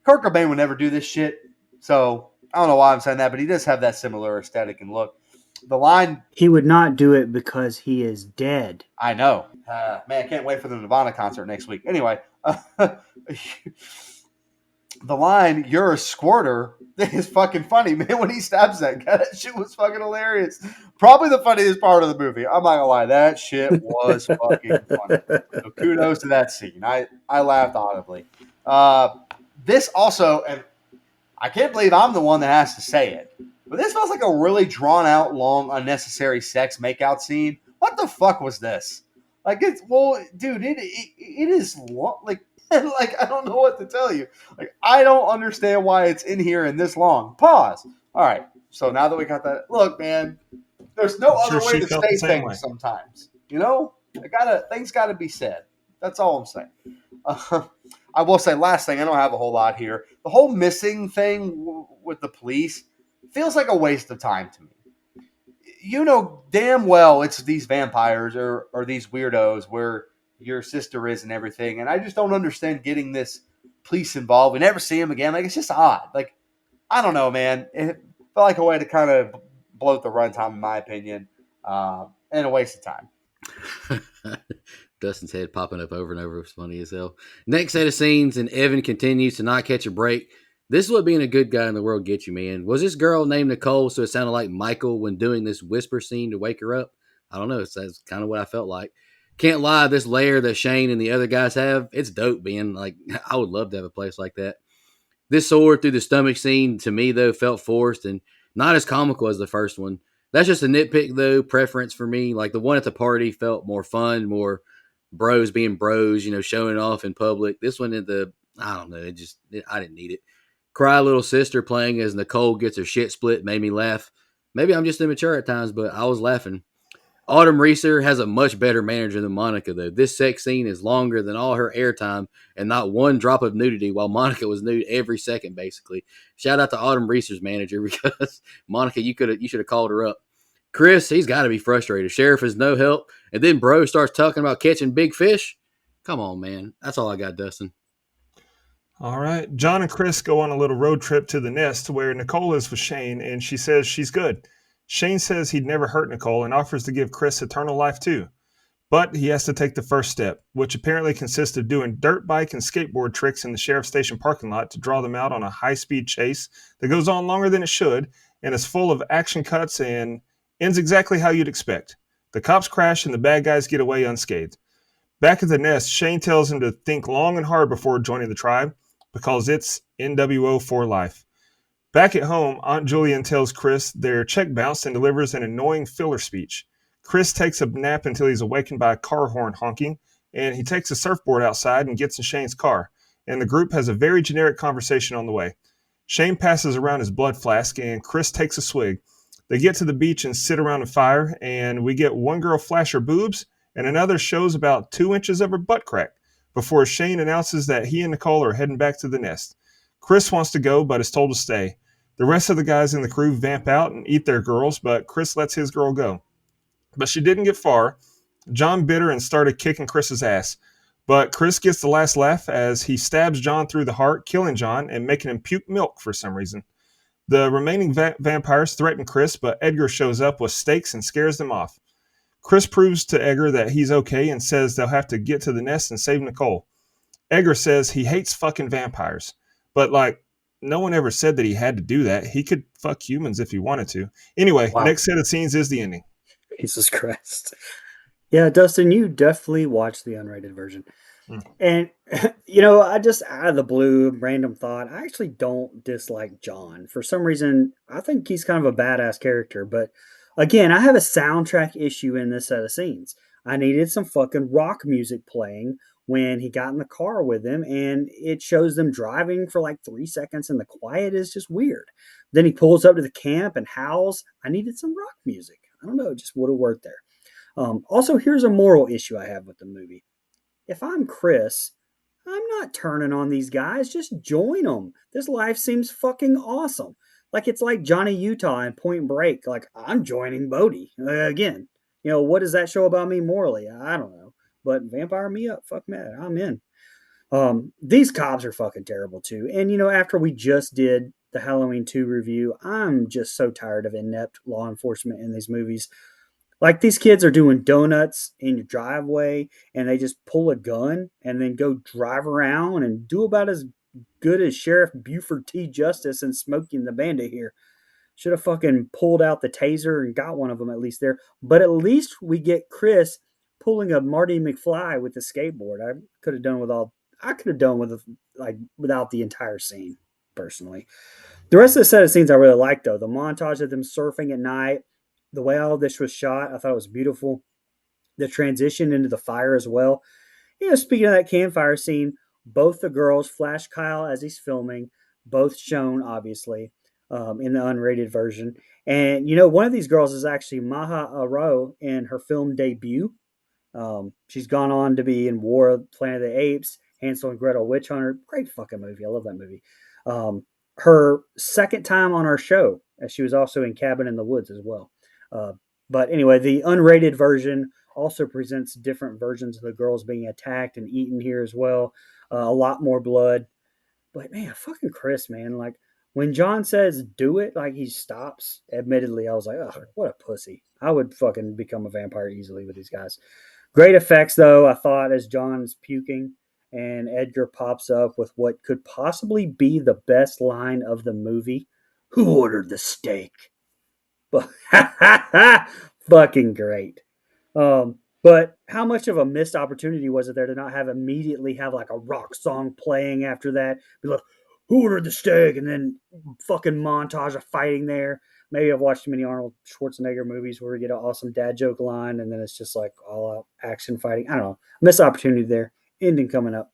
Kurt Cobain would never do this shit. So I don't know why I'm saying that, but he does have that similar aesthetic and look. The line... He would not do it because he is dead. I know. Man, I can't wait for the Nirvana concert next week. Anyway, the line, "You're a squirter," is fucking funny, man. When he stabs that guy, that shit was fucking hilarious. Probably the funniest part of the movie. I'm not gonna lie, that shit was fucking funny. So kudos to that scene. I laughed audibly. This also, and I can't believe I'm the one that has to say it, but this feels like a really drawn out, long, unnecessary sex makeout scene. What the fuck was this? Like, it's, well, dude, it is long, like I don't know what to tell you. Like, I don't understand why it's in here and this long. Pause. All right. So now that we got that, look, man, there's no other way to say things sometimes. You know, things gotta be said. That's all I'm saying. I will say, last thing, I don't have a whole lot here. The whole missing thing with the police feels like a waste of time to me. You know damn well it's these vampires or these weirdos where your sister is and everything. And I just don't understand getting this police involved. We never see them again. Like, it's just odd. Like, I don't know, man. It felt like a way to kind of bloat the runtime, in my opinion, and a waste of time. Dustin's head popping up over and over was funny as hell. Next set of scenes, and Evan continues to not catch a break. This is what being a good guy in the world gets you, man. Was this girl named Nicole, so it sounded like Michael when doing this whisper scene to wake her up? I don't know. That's kind of what I felt like. Can't lie, this lair that Shane and the other guys have, it's dope, man. Like, I would love to have a place like that. This sword through the stomach scene, to me, though, felt forced and not as comical as the first one. That's just a nitpick, though, preference for me. Like, the one at the party felt more fun, more bros being bros, showing off in public. This one, I don't know. I didn't need it. Cry Little Sister playing as Nicole gets her shit split made me laugh. Maybe I'm just immature at times, but I was laughing. Autumn Reeser has a much better manager than Monica, though. This sex scene is longer than all her airtime and not one drop of nudity, while Monica was nude every second, basically. Shout out to Autumn Reeser's manager because Monica, you should have called her up. Chris, he's got to be frustrated. Sheriff is no help, and then Bro starts talking about catching big fish. Come on, man. That's all I got, Dustin. All right. John and Chris go on a little road trip to the nest where Nicole is with Shane, and she says she's good. Shane says he'd never hurt Nicole and offers to give Chris eternal life too. But he has to take the first step, which apparently consists of doing dirt bike and skateboard tricks in the sheriff's station parking lot to draw them out on a high-speed chase that goes on longer than it should and is full of action cuts and ends exactly how you'd expect. The cops crash and the bad guys get away unscathed. Back at the nest, Shane tells him to think long and hard before joining the tribe because it's NWO for life. Back at home, Aunt Julian tells Chris their check bounced and delivers an annoying filler speech. Chris takes a nap until he's awakened by a car horn honking, and he takes a surfboard outside and gets in Shane's car, and the group has a very generic conversation on the way. Shane passes around his blood flask, and Chris takes a swig. They get to the beach and sit around a fire, and we get one girl flash her boobs, and another shows about 2 inches of her butt crack, before Shane announces that he and Nicole are heading back to the nest. Chris wants to go, but is told to stay. The rest of the guys in the crew vamp out and eat their girls, but Chris lets his girl go. But she didn't get far. John bit her and started kicking Chris's ass. But Chris gets the last laugh as he stabs John through the heart, killing John and making him puke milk for some reason. The remaining vampires threaten Chris, but Edgar shows up with stakes and scares them off. Chris proves to Edgar that he's okay and says they'll have to get to the nest and save Nicole. Edgar says he hates fucking vampires. But, no one ever said that he had to do that. He could fuck humans if he wanted to. Anyway, Wow. Next set of scenes is the ending. Jesus Christ. Yeah, Dustin, you definitely watched the unrated version. And, I just out of the blue, random thought, I actually don't dislike John. For some reason, I think he's kind of a badass character. But again, I have a soundtrack issue in this set of scenes. I needed some fucking rock music playing when he got in the car with him, and it shows them driving for 3 seconds, and the quiet is just weird. Then he pulls up to the camp and howls. I needed some rock music. I don't know, it just would have worked there. Also, here's a moral issue I have with the movie. If I'm Chris, I'm not turning on these guys. Just join them. This life seems fucking awesome. It's like Johnny Utah in Point Break. I'm joining Bodhi. Again, what does that show about me morally? I don't know. But vampire me up. Fuck man, I'm in. These cops are fucking terrible too. And, after we just did the Halloween 2 review, I'm just so tired of inept law enforcement in these movies. These kids are doing donuts in your driveway and they just pull a gun and then go drive around and do about as good as Sheriff Buford T. Justice and Smokey and the Bandit here. Should have fucking pulled out the taser and got one of them at least there. But at least we get Chris pulling a Marty McFly with the skateboard. I could have done without the entire scene, personally. The rest of the set of scenes I really liked, though. The montage of them surfing at night, the way all of this was shot, I thought it was beautiful. The transition into the fire as well. Speaking of that campfire scene, both the girls, Flash Kyle as he's filming, both shown, obviously, in the unrated version. And, one of these girls is actually Maha Aro in her film debut. She's gone on to be in War of Planet of the Apes, Hansel and Gretel Witch Hunter. Great fucking movie. I love that movie. Her second time on our show, as she was also in Cabin in the Woods as well. But anyway, the unrated version also presents different versions of the girls being attacked and eaten here as well. A lot more blood. But man, fucking Chris, man. When John says do it, he stops. Admittedly, I was like, oh, what a pussy. I would fucking become a vampire easily with these guys. Great effects, though, I thought, as John is puking and Edgar pops up with what could possibly be the best line of the movie. Who ordered the steak? Fucking great. But how much of a missed opportunity was it there to not immediately have a rock song playing after that? Be like, who ordered the steak? And then fucking montage of fighting there. maybe I've watched too many Arnold Schwarzenegger movies where we get an awesome dad joke line and then it's just like all out action fighting. I don't know. Missed opportunity there. Ending coming up.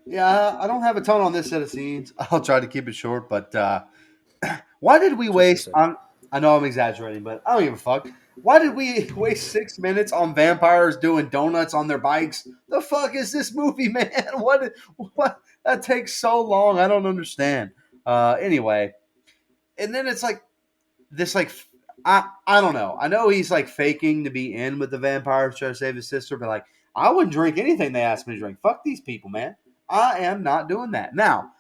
Yeah, I don't have a ton on this set of scenes. I'll try to keep it short, but why did we waste? I know I'm exaggerating, but I don't give a fuck. Why did we waste 6 minutes on vampires doing donuts on their bikes? The fuck is this movie, man? What? That takes so long. I don't understand. Anyway, and then it's like this, like I don't know. I know he's like faking to be in with the vampires trying to save his sister, but like I wouldn't drink anything they asked me to drink. Fuck these people, man. I am not doing that. Now,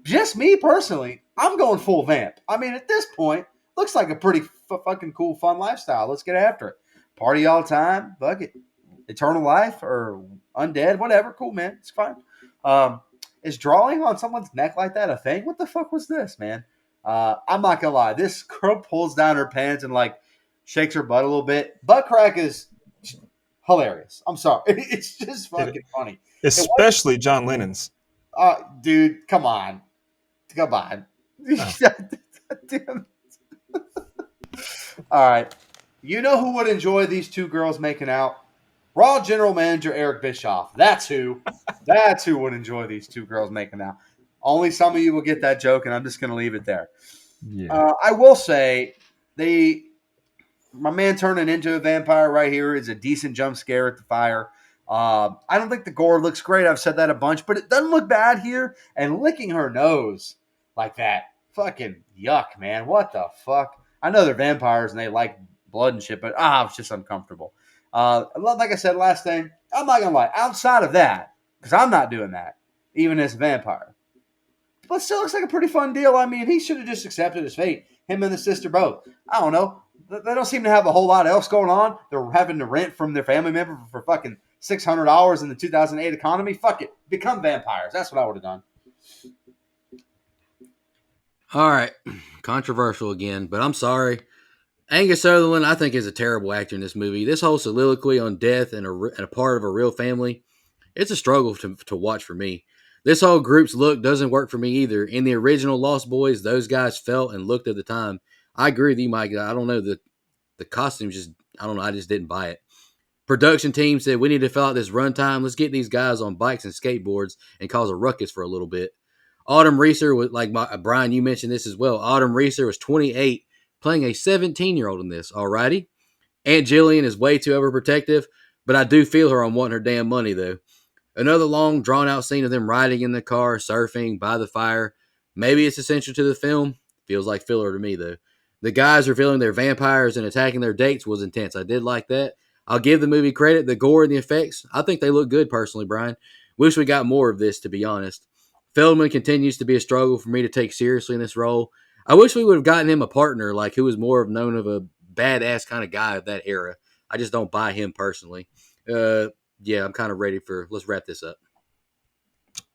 just me personally, I'm going full vamp. I mean, at this point, looks like a pretty fucking cool, fun lifestyle. Let's get after it. Party all the time. Fuck it. Eternal life or undead, whatever. Cool, man. It's fine. Is drawing on someone's neck like that a thing? What the fuck was this, man? I'm not gonna lie. This girl pulls down her pants and like shakes her butt a little bit. Butt crack is hilarious. I'm sorry. It's just fucking funny. Especially John Lennon's. Dude, come on. Come on. Oh. Damn. All right. You know who would enjoy these two girls making out? Raw General Manager Eric Bischoff. That's who. That's who would enjoy these two girls making out. Only some of you will get that joke, and I'm just going to leave it there. Yeah. I will say, my man turning into a vampire right here is a decent jump scare at the fire. I don't think the gore looks great. I've said that a bunch, but it doesn't look bad here. And licking her nose like that, fucking yuck, man. What the fuck? I know they're vampires and they like blood and shit, but it's just uncomfortable. Like I said, last thing, I'm not gonna lie. Outside of that, because I'm not doing that, even as a vampire, but still looks like a pretty fun deal. I mean, he should have just accepted his fate. Him and the sister both. I don't know. They don't seem to have a whole lot else going on. They're having to rent from their family member for fucking $600 in the 2008 economy. Fuck it. Become vampires. That's what I would have done. All right. Controversial again, but I'm sorry. Angus Sutherland, I think, is a terrible actor in this movie. This whole soliloquy on death and a part of a real family, it's a struggle to watch for me. This whole group's look doesn't work for me either. In the original Lost Boys, those guys felt and looked at the time. I agree with you, Mike. I don't know. The costumes just, I don't know. I just didn't buy it. Production team said, we need to fill out this runtime. Let's get these guys on bikes and skateboards and cause a ruckus for a little bit. Autumn Reeser was like Brian, you mentioned this as well. Autumn Reeser was 28, playing a 17-year-old in this. Alrighty. Aunt Jillian is way too overprotective, but I do feel her on wanting her damn money though. Another long, drawn-out scene of them riding in the car, surfing, by the fire. Maybe it's essential to the film. Feels like filler to me, though. The guys revealing their vampires and attacking their dates was intense. I did like that. I'll give the movie credit. The gore and the effects, I think they look good, personally, Brian. Wish we got more of this, to be honest. Feldman continues to be a struggle for me to take seriously in this role. I wish we would have gotten him a partner, like who was more known of a badass kind of guy of that era. I just don't buy him personally. Yeah, I'm kind of ready let's wrap this up.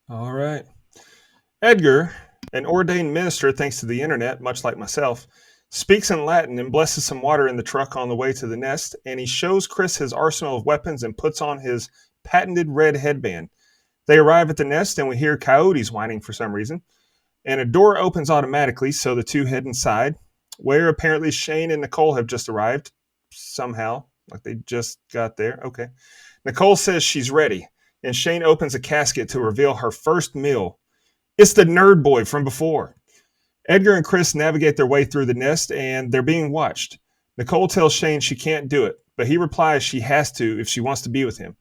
All right. Edgar, an ordained minister thanks to the internet, much like myself, speaks in Latin and blesses some water in the truck on the way to the nest, and he shows Chris his arsenal of weapons and puts on his patented red headband. They arrive at the nest, and we hear coyotes whining for some reason, and a door opens automatically, so the two head inside, where apparently Shane and Nicole have just arrived, somehow, like they just got there. Okay. Nicole says she's ready, and Shane opens a casket to reveal her first meal. It's the nerd boy from before. Edgar and Chris navigate their way through the nest, and they're being watched. Nicole tells Shane she can't do it, but he replies she has to if she wants to be with him.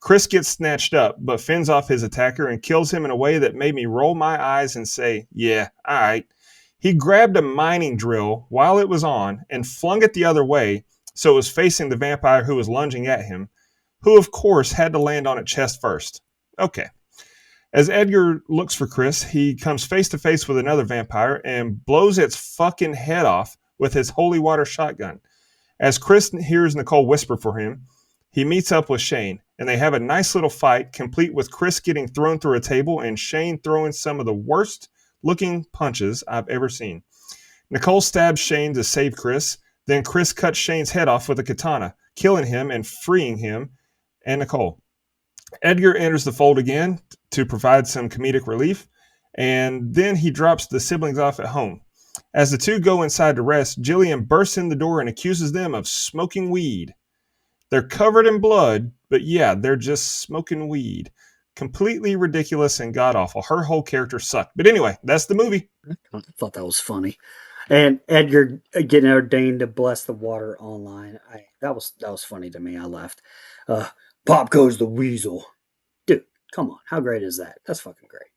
Chris gets snatched up, but fends off his attacker and kills him in a way that made me roll my eyes and say, yeah, all right. He grabbed a mining drill while it was on and flung it the other way so it was facing the vampire who was lunging at him, who, of course, had to land on its chest first. Okay. As Edgar looks for Chris, he comes face-to-face with another vampire and blows its fucking head off with his holy water shotgun. As Chris hears Nicole whisper for him, he meets up with Shane, and they have a nice little fight, complete with Chris getting thrown through a table and Shane throwing some of the worst-looking punches I've ever seen. Nicole stabs Shane to save Chris, then Chris cuts Shane's head off with a katana, killing him and freeing him and Nicole. Edgar enters the fold again to provide some comedic relief, and then he drops the siblings off at home. As the two go inside to rest, Jillian bursts in the door and accuses them of smoking weed. They're covered in blood, but yeah, they're just smoking weed. Completely ridiculous and god awful. Her whole character sucked. But anyway, that's the movie. I thought that was funny. And Edgar getting ordained to bless the water online. That was funny to me. I laughed. Pop goes the weasel. Dude, come on. How great is that? That's fucking great.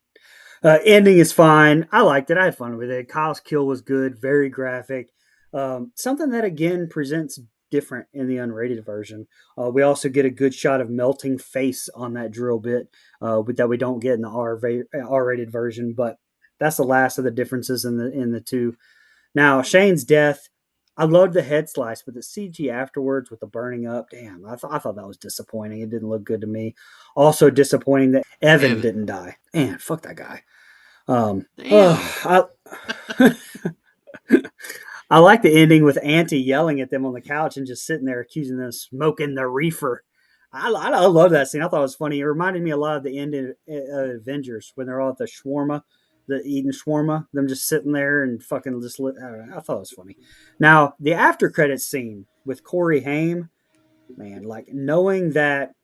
Ending is fine. I liked it. I had fun with it. Kyle's kill was good. Very graphic. Something that, again, presents different in the unrated version. We also get a good shot of melting face on that drill bit that we don't get in the R-rated version. But that's the last of the differences in the two. Now, Shane's death, I loved the head slice, but the CG afterwards with the burning up, damn, I thought that was disappointing. It didn't look good to me. Also disappointing that Evan didn't die. Man, fuck that guy. I like the ending with Auntie yelling at them on the couch and just sitting there accusing them of smoking the reefer. I love that scene. I thought it was funny. It reminded me a lot of the end of Avengers when they're all at the shawarma, the eating shawarma, them just sitting there and fucking just. I don't know, I thought it was funny. Now the after credits scene with Corey Haim, man, like knowing that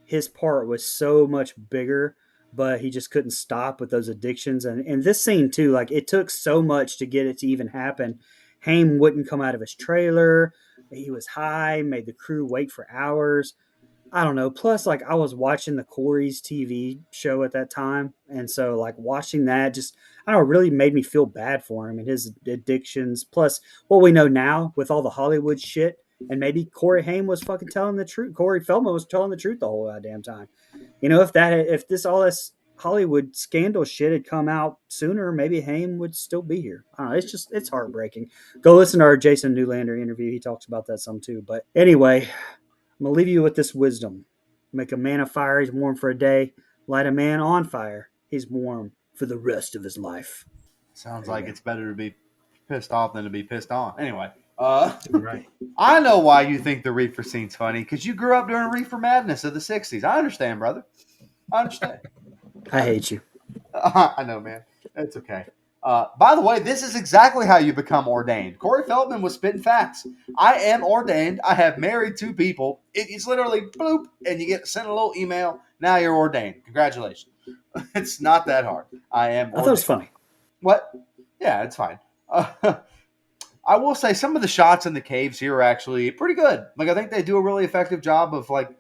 his part was so much bigger, but he just couldn't stop with those addictions. And this scene too, like it took so much to get it to even happen. Haim wouldn't come out of his trailer. He was high, made the crew wait for hours. I don't know. Plus, like I was watching the Corey's TV show at that time, and so like watching that just I don't know, really made me feel bad for him and his addictions. Plus, what we know now with all the Hollywood shit, and maybe Corey Haim was fucking telling the truth. Corey Feldman was telling the truth the whole goddamn time. You know, if all this Hollywood scandal shit had come out sooner, maybe Haim would still be here. I don't know. It's heartbreaking. Go listen to our Jason Newlander interview. He talks about that some too. But anyway, I'm going to leave you with this wisdom. Make a man of fire, he's warm for a day. Light a man on fire, he's warm for the rest of his life. Sounds like it's better to be pissed off than to be pissed on. Anyway, Right. I know why you think the reefer scene's funny, because you grew up during reefer madness of the 60s. I understand, brother. I understand. I hate you. I know, man. It's okay. By the way, this is exactly how you become ordained. Corey Feldman was spitting facts. I am ordained. I have married 2 people. It's literally bloop, and you get sent a little email. Now you're ordained. Congratulations. It's not that hard. I am ordained. I thought it was funny. What? Yeah, it's fine. I will say some of the shots in the caves here are actually pretty good. Like I think they do a really effective job of like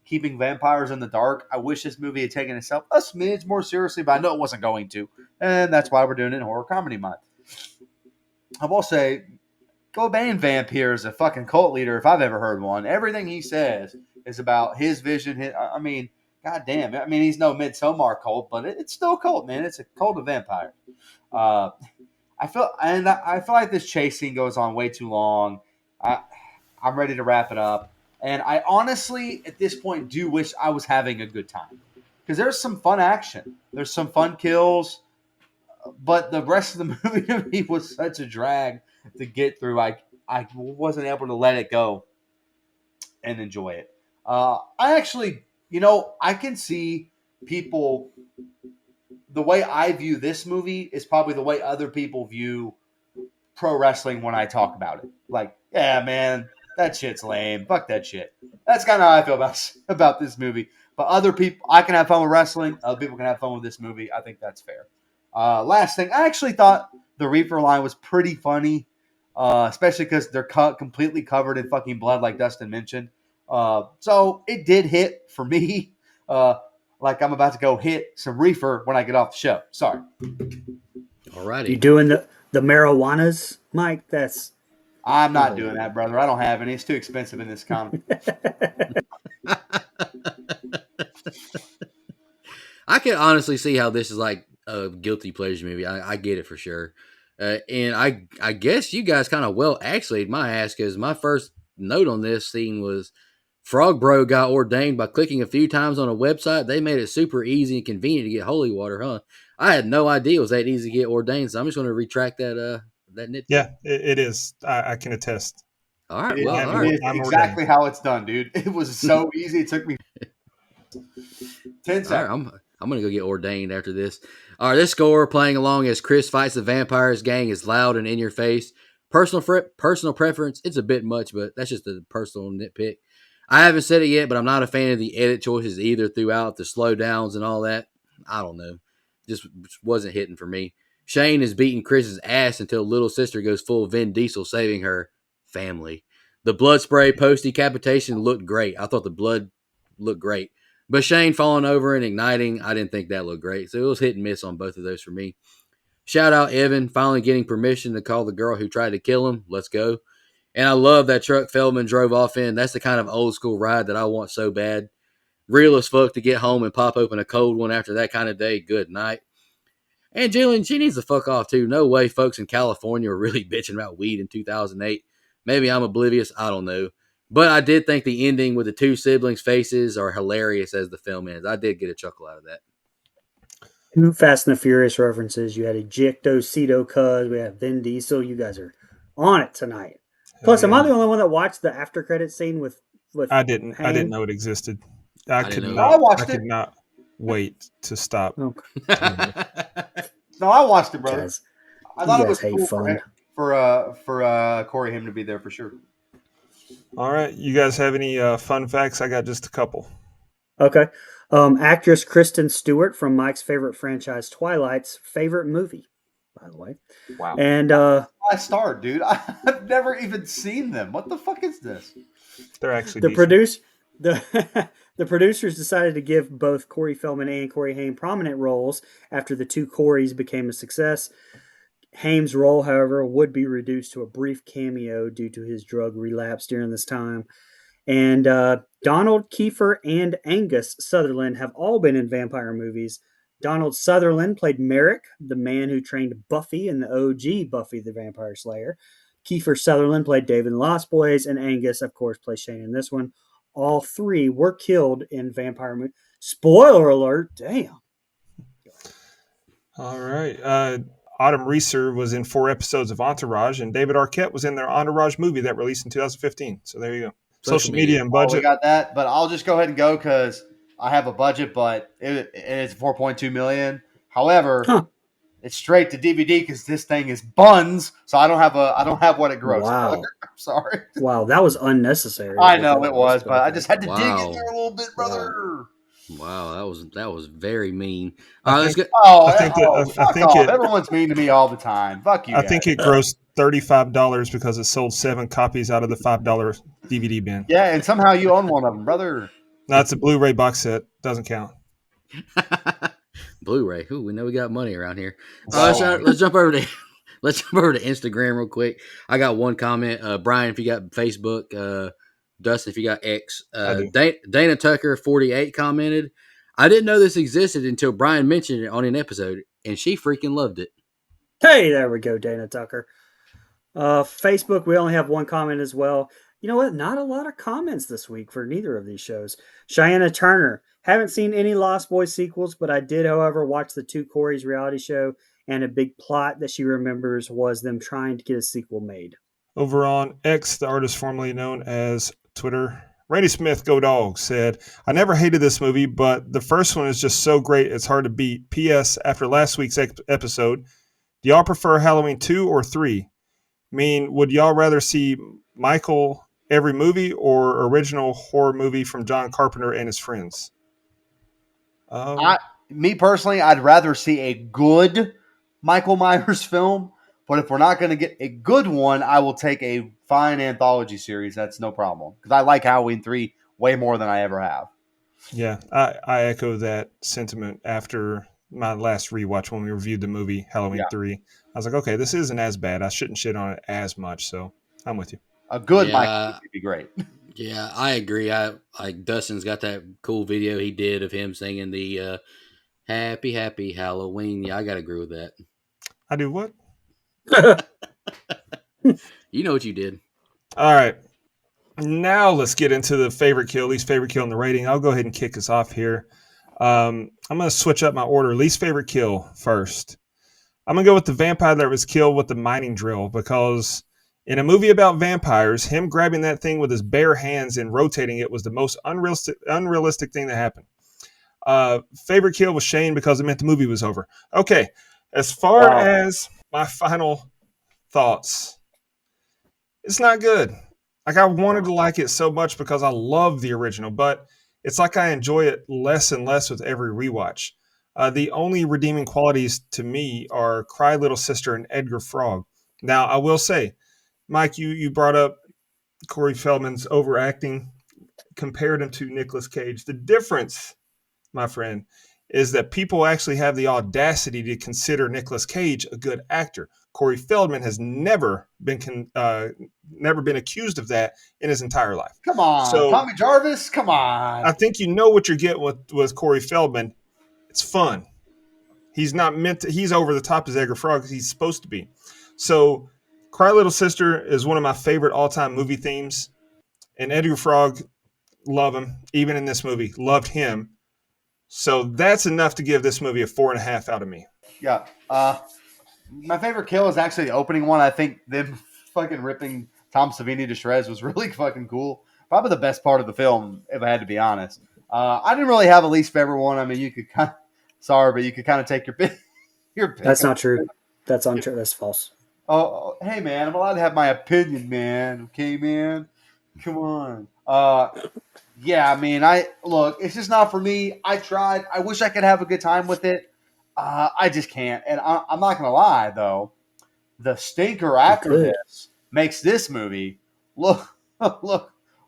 keeping vampires in the dark. I wish this movie had taken itself a smidge more seriously, but I know it wasn't going to. And that's why we're doing it in Horror Comedy Month. I will say, Cobain Vamp here is a fucking cult leader if I've ever heard one. Everything he says is about his vision. I mean, goddamn. I mean, he's no Midsommar cult, but it's still a cult, man. It's a cult of vampires. I feel like this chase scene goes on way too long. I'm ready to wrap it up. And I honestly, at this point, do wish I was having a good time. Because there's some fun action. There's some fun kills. But the rest of the movie to me was such a drag to get through. I wasn't able to let it go and enjoy it. I actually, I can see people... The way I view this movie is probably the way other people view pro wrestling when I talk about it. Like, yeah, man, that shit's lame. Fuck that shit. That's kind of how I feel about this movie. But other people, I can have fun with wrestling. Other people can have fun with this movie. I think that's fair. Last thing, I actually thought the Reaper line was pretty funny, especially because they're completely covered in fucking blood, like Dustin mentioned. So it did hit for me. Like I'm about to go hit some reefer when I get off the show. Sorry. Alrighty. You doing the marijuanas, Mike? I'm not doing that, brother. I don't have any. It's too expensive in this economy. I can honestly see how this is like a guilty pleasure movie. I get it for sure. And I guess you guys kind of actually my ass, because my first note on this scene was Frog Bro got ordained by clicking a few times on a website. They made it super easy and convenient to get holy water, huh? I had no idea it was that easy to get ordained, so I'm just going to retract that nitpick. Yeah, it is. I can attest. All right, It's exactly how it's done, dude. It was so easy. It took me 10 seconds. All right, I'm going to go get ordained after this. All right, this score playing along as Chris fights the vampires gang is loud and in your face. Personal preference, it's a bit much, but that's just a personal nitpick. I haven't said it yet, but I'm not a fan of the edit choices either throughout the slowdowns and all that. I don't know. Just wasn't hitting for me. Shane is beating Chris's ass until little sister goes full Vin Diesel, saving her family. The blood spray post decapitation looked great. I thought the blood looked great. But Shane falling over and igniting, I didn't think that looked great. So it was hit and miss on both of those for me. Shout out Evan, finally getting permission to call the girl who tried to kill him. Let's go. And I love that truck Feldman drove off in. That's the kind of old school ride that I want so bad. Real as fuck to get home and pop open a cold one after that kind of day. Good night. And Jillian, she needs to fuck off too. No way folks in California were really bitching about weed in 2008. Maybe I'm oblivious. I don't know. But I did think the ending with the two siblings' faces are hilarious as the film ends. I did get a chuckle out of that. Two Fast and the Furious references. You had Ejecto, Ceto, Cuz. We have Vin Diesel. You guys are on it tonight. Plus, am I the only one that watched the after credit scene with? I didn't know it existed. I could not wait to stop. Okay. No, I watched it, brother. Guys, I thought you it was guys hate cool fun. for Corey Haim to be there for sure. All right. You guys have any fun facts? I got just a couple. Okay. Actress Kristen Stewart from Mike's favorite franchise, Twilight's favorite movie, by the way. Wow. And I starred, dude. I've never even seen them. What the fuck is this? They're actually the producers decided to give both Corey Feldman and Corey Haim prominent roles after the two Coreys became a success. Haim's role, however, would be reduced to a brief cameo due to his drug relapse during this time. And Donald Kiefer and Angus Sutherland have all been in vampire movies. Donald Sutherland played Merrick, the man who trained Buffy in the OG Buffy the Vampire Slayer. Kiefer Sutherland played David in Lost Boys, and Angus, of course, plays Shane in this one. All three were killed in vampire movies. Spoiler alert! Damn. All right. Autumn Reeser was in 4 episodes of Entourage, and David Arquette was in their Entourage movie that released in 2015. So there you go. Social media and budget. We got that, but I'll just go ahead and go because I have a budget, but it's $4.2 million. However, it's straight to DVD because this thing is buns, so I don't have what it grossed. Wow. I'm sorry. Wow, that was unnecessary. I know it was, but I just had to dig Wow. in there a little bit, brother. Wow, that was very mean. All right, let's go. Fuck off. Everyone's mean to me all the time. Fuck you. I think it grossed $35 because it sold 7 copies out of the $5 DVD bin. Yeah, and somehow you own one of them, brother. No, it's a Blu-ray box set. Doesn't count. Blu-ray. Ooh, we know we got money around here. Let's jump over to Instagram real quick. I got one comment. Brian, if you got Facebook, Dustin, if you got X, Dana Tucker 48 commented, "I didn't know this existed until Brian mentioned it on an episode, and she freaking loved it." Hey, there we go, Dana Tucker. Facebook, we only have one comment as well. You know what? Not a lot of comments this week for neither of these shows. Cheyenne Turner. Haven't seen any Lost Boys sequels, but I did, however, watch the two Corey's reality show, and a big plot that she remembers was them trying to get a sequel made. Over on X, the artist formerly known as Twitter, Randy Smith, Go Dogs, said, "I never hated this movie, but the first one is just so great it's hard to beat. P.S. After last week's episode, do y'all prefer Halloween 2 or 3? I mean, would y'all rather see Michael every movie or original horror movie from John Carpenter and his friends?" Me personally, I'd rather see a good Michael Myers film, but if we're not going to get a good one, I will take a fine anthology series. That's no problem because I like Halloween 3 way more than I ever have. Yeah, I echo that sentiment after my last rewatch when we reviewed the movie Halloween 3. I was like, okay, this isn't as bad. I shouldn't shit on it as much, so I'm with you. A good Michael would be great. Yeah, I agree. Dustin's got that cool video he did of him singing the Happy Happy Halloween. Yeah, I got to agree with that. I do what? You know what you did. All right. Now let's get into the favorite kill, least favorite kill in the rating. I'll go ahead and kick us off here. I'm going to switch up my order. Least favorite kill first. I'm going to go with the vampire that was killed with the mining drill because in a movie about vampires, him grabbing that thing with his bare hands and rotating it was the most unrealistic thing that happened. Favorite kill was Shane because it meant the movie was over. Okay, as far Wow. as my final thoughts, it's not good. Like I wanted to like it so much because I love the original, but it's like I enjoy it less and less with every rewatch. The only redeeming qualities to me are Cry Little Sister and Edgar Frog. Now, I will say, Mike, you brought up Corey Feldman's overacting, compared him to Nicolas Cage. The difference, my friend, is that people actually have the audacity to consider Nicolas Cage a good actor. Corey Feldman has never been accused of that in his entire life. Come on, So Tommy Jarvis. Come on. I think you know what you're getting with Corey Feldman. It's fun. He's not meant to. He's over the top as Edgar Frog because he's supposed to be. So, Cry Little Sister is one of my favorite all-time movie themes, and Edgar Frog, love him. Even in this movie, loved him. So that's enough to give this movie a 4.5 out of me. Yeah. My favorite kill is actually the opening one. I think them fucking ripping Tom Savini to shreds was really fucking cool. Probably the best part of the film, if I had to be honest. I didn't really have a least favorite one. I mean, you could kind of, sorry, but you could kind of take your pick. That's not true. That's untrue. That's false. Oh, hey, man, I'm allowed to have my opinion, man. Okay, man? Come on. Yeah, I mean, look, it's just not for me. I tried. I wish I could have a good time with it. I just can't. And I'm not going to lie, though. The stinker after this makes this movie look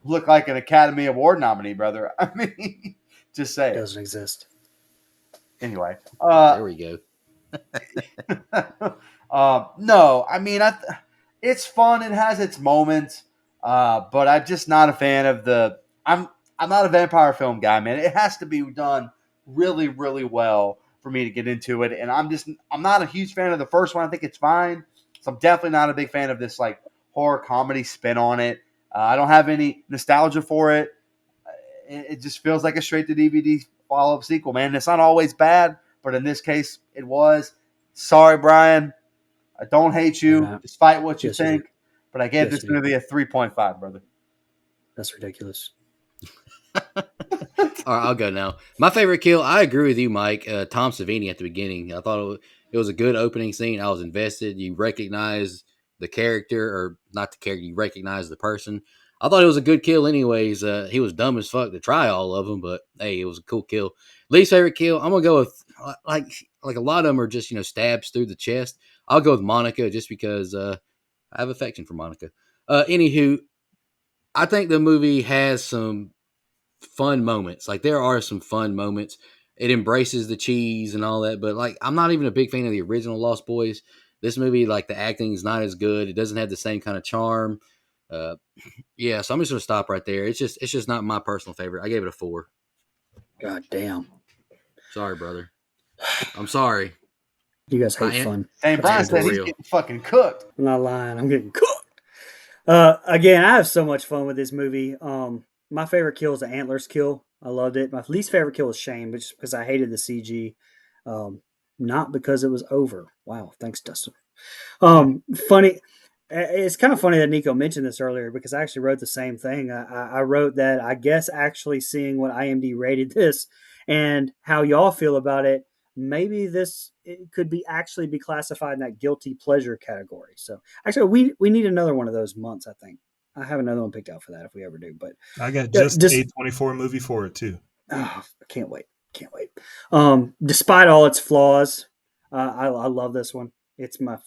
like an Academy Award nominee, brother. I mean, just say It it. doesn't exist. Anyway. There we go. No, I mean, it's fun. It has its moments, but I'm just not a fan of the. I'm not a vampire film guy, man. It has to be done really, really well for me to get into it, and I'm not a huge fan of the first one. I think it's fine. So I'm definitely not a big fan of this like horror comedy spin on it. I don't have any nostalgia for it. It just feels like a straight to DVD follow up sequel, man. It's not always bad, but in this case, it was. Sorry, Brian. I don't hate you, despite what you think, but I gave this movie a 3.5, brother. That's ridiculous. All right, I'll go now. My favorite kill, I agree with you, Mike. Tom Savini at the beginning. I thought it was a good opening scene. I was invested. You recognize the character, or not the character, you recognize the person. I thought it was a good kill anyways. He was dumb as fuck to try all of them, but hey, it was a cool kill. Least favorite kill, I'm going to go with, like a lot of them are just, stabs through the chest. I'll go with Monica just because I have affection for Monica. Anywho, I think the movie has some fun moments. Like, there are some fun moments. It embraces the cheese and all that, but like, I'm not even a big fan of the original Lost Boys. This movie, like, the acting is not as good. It doesn't have the same kind of charm. Yeah, so I'm just gonna stop right there. It's just not my personal favorite. I gave it a 4. God damn. Sorry, brother. I'm sorry. You guys hate fun. Dang, Brian said he's getting fucking cooked. I'm not lying. I'm getting cooked. Again, I have so much fun with this movie. My favorite kill is the antlers kill. I loved it. My least favorite kill was Shane, but just because I hated the CG. Not because it was over. Wow, thanks, Dustin. Funny. It's kind of funny that Nico mentioned this earlier because I actually wrote the same thing. I wrote that I guess actually seeing what IMDb rated this and how y'all feel about it, maybe it could be classified in that guilty pleasure category. So actually, we need another one of those months. I think I have another one picked out for that if we ever do. But I got just A24 movie for it too. Oh, I can't wait. Despite all its flaws, I love this one. It's my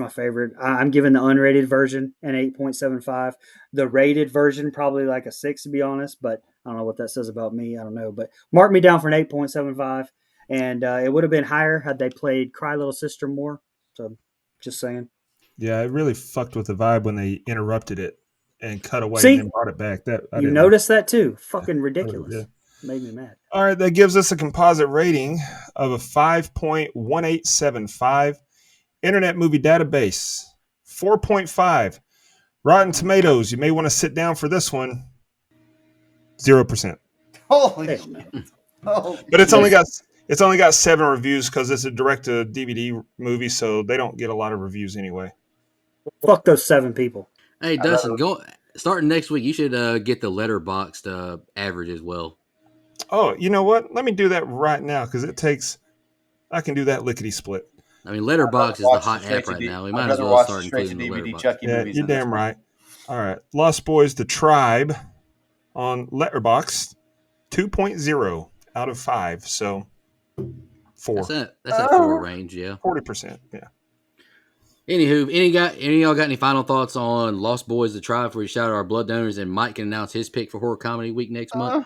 favorite. I'm giving the unrated version an 8.75. The rated version probably like a 6 to be honest, but I don't know what that says about me. I don't know, but mark me down for an 8.75, and it would have been higher had they played Cry Little Sister more. So, just saying. Yeah, it really fucked with the vibe when they interrupted it and cut away and then brought it back. You noticed that too? Fucking ridiculous. Yeah. Made me mad. All right, that gives us a composite rating of a 5.1875. Internet Movie Database, 4.5. Rotten Tomatoes, you may want to sit down for this one, 0%. Holy shit. But it's only got 7 reviews because it's a direct-to-DVD movie, so they don't get a lot of reviews anyway. Fuck those 7 people. Oh, you know what? Let me do that right now because I can do that lickety split. I mean, Letterbox is the hot app right now. We might as well start including the Letterbox. Chucky Yeah, movies. you're damn right. All right. Lost Boys, The Tribe on Letterboxd, 2.0 out of 5. So 4. That's that 4 range, yeah. 40%. Yeah. Anywho, any of y'all got any final thoughts on Lost Boys, The Tribe before you shout out our blood donors and Mike can announce his pick for Horror Comedy Week next month?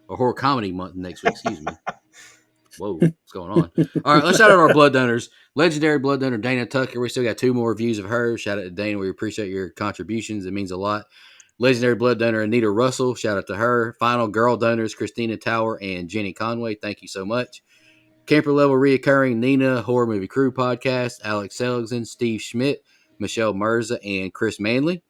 Or Horror Comedy Month next week, excuse me. Whoa, what's going on? All right, let's shout out our blood donors. Legendary blood donor Dana Tucker. We still got 2 more reviews of her. Shout out to Dana. We appreciate your contributions. It means a lot. Legendary blood donor Anita Russell. Shout out to her. Final girl donors Christina Tower and Jenny Conway. Thank you so much. Camper level reoccurring Nina Horror Movie Crew Podcast. Alex Seligson, Steve Schmidt, Michelle Mirza, and Chris Manley.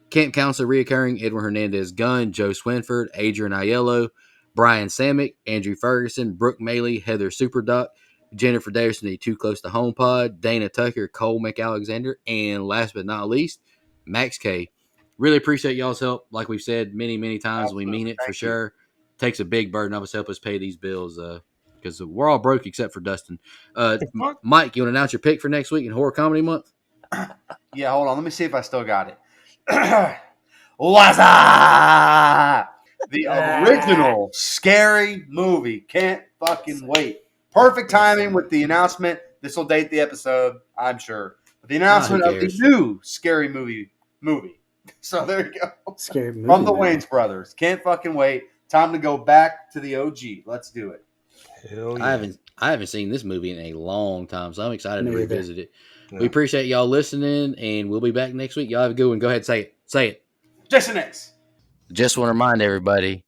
Camp Council reoccurring Edwin Hernandez Gunn, Joe Swinford, Adrian Aiello, Brian Samick, Andrew Ferguson, Brooke Maley, Heather Superduck, Jennifer Davidson, the Too Close to Home Pod, Dana Tucker, Cole McAlexander, and last but not least, Max K. Really appreciate y'all's help. Like we've said many, many times, absolutely. We mean it. Thank for sure. You. Takes a big burden of us to help us pay these bills because we're all broke except for Dustin. Mike, you want to announce your pick for next week in Horror Comedy Month? Yeah, hold on. Let me see if I still got it. What's up? The original Scary Movie. Can't fucking wait. Perfect timing with the announcement. This will date the episode, I'm sure. But the announcement of the new Scary Movie. So there you go. Scary Movie. From the Wayans Brothers. Can't fucking wait. Time to go back to the OG. Let's do it. Hell yeah. I haven't seen this movie in a long time, so I'm excited to revisit it. Yeah. We appreciate y'all listening, and we'll be back next week. Y'all have a good one. Go ahead and say it. Say it. Jason X. Just want to remind everybody.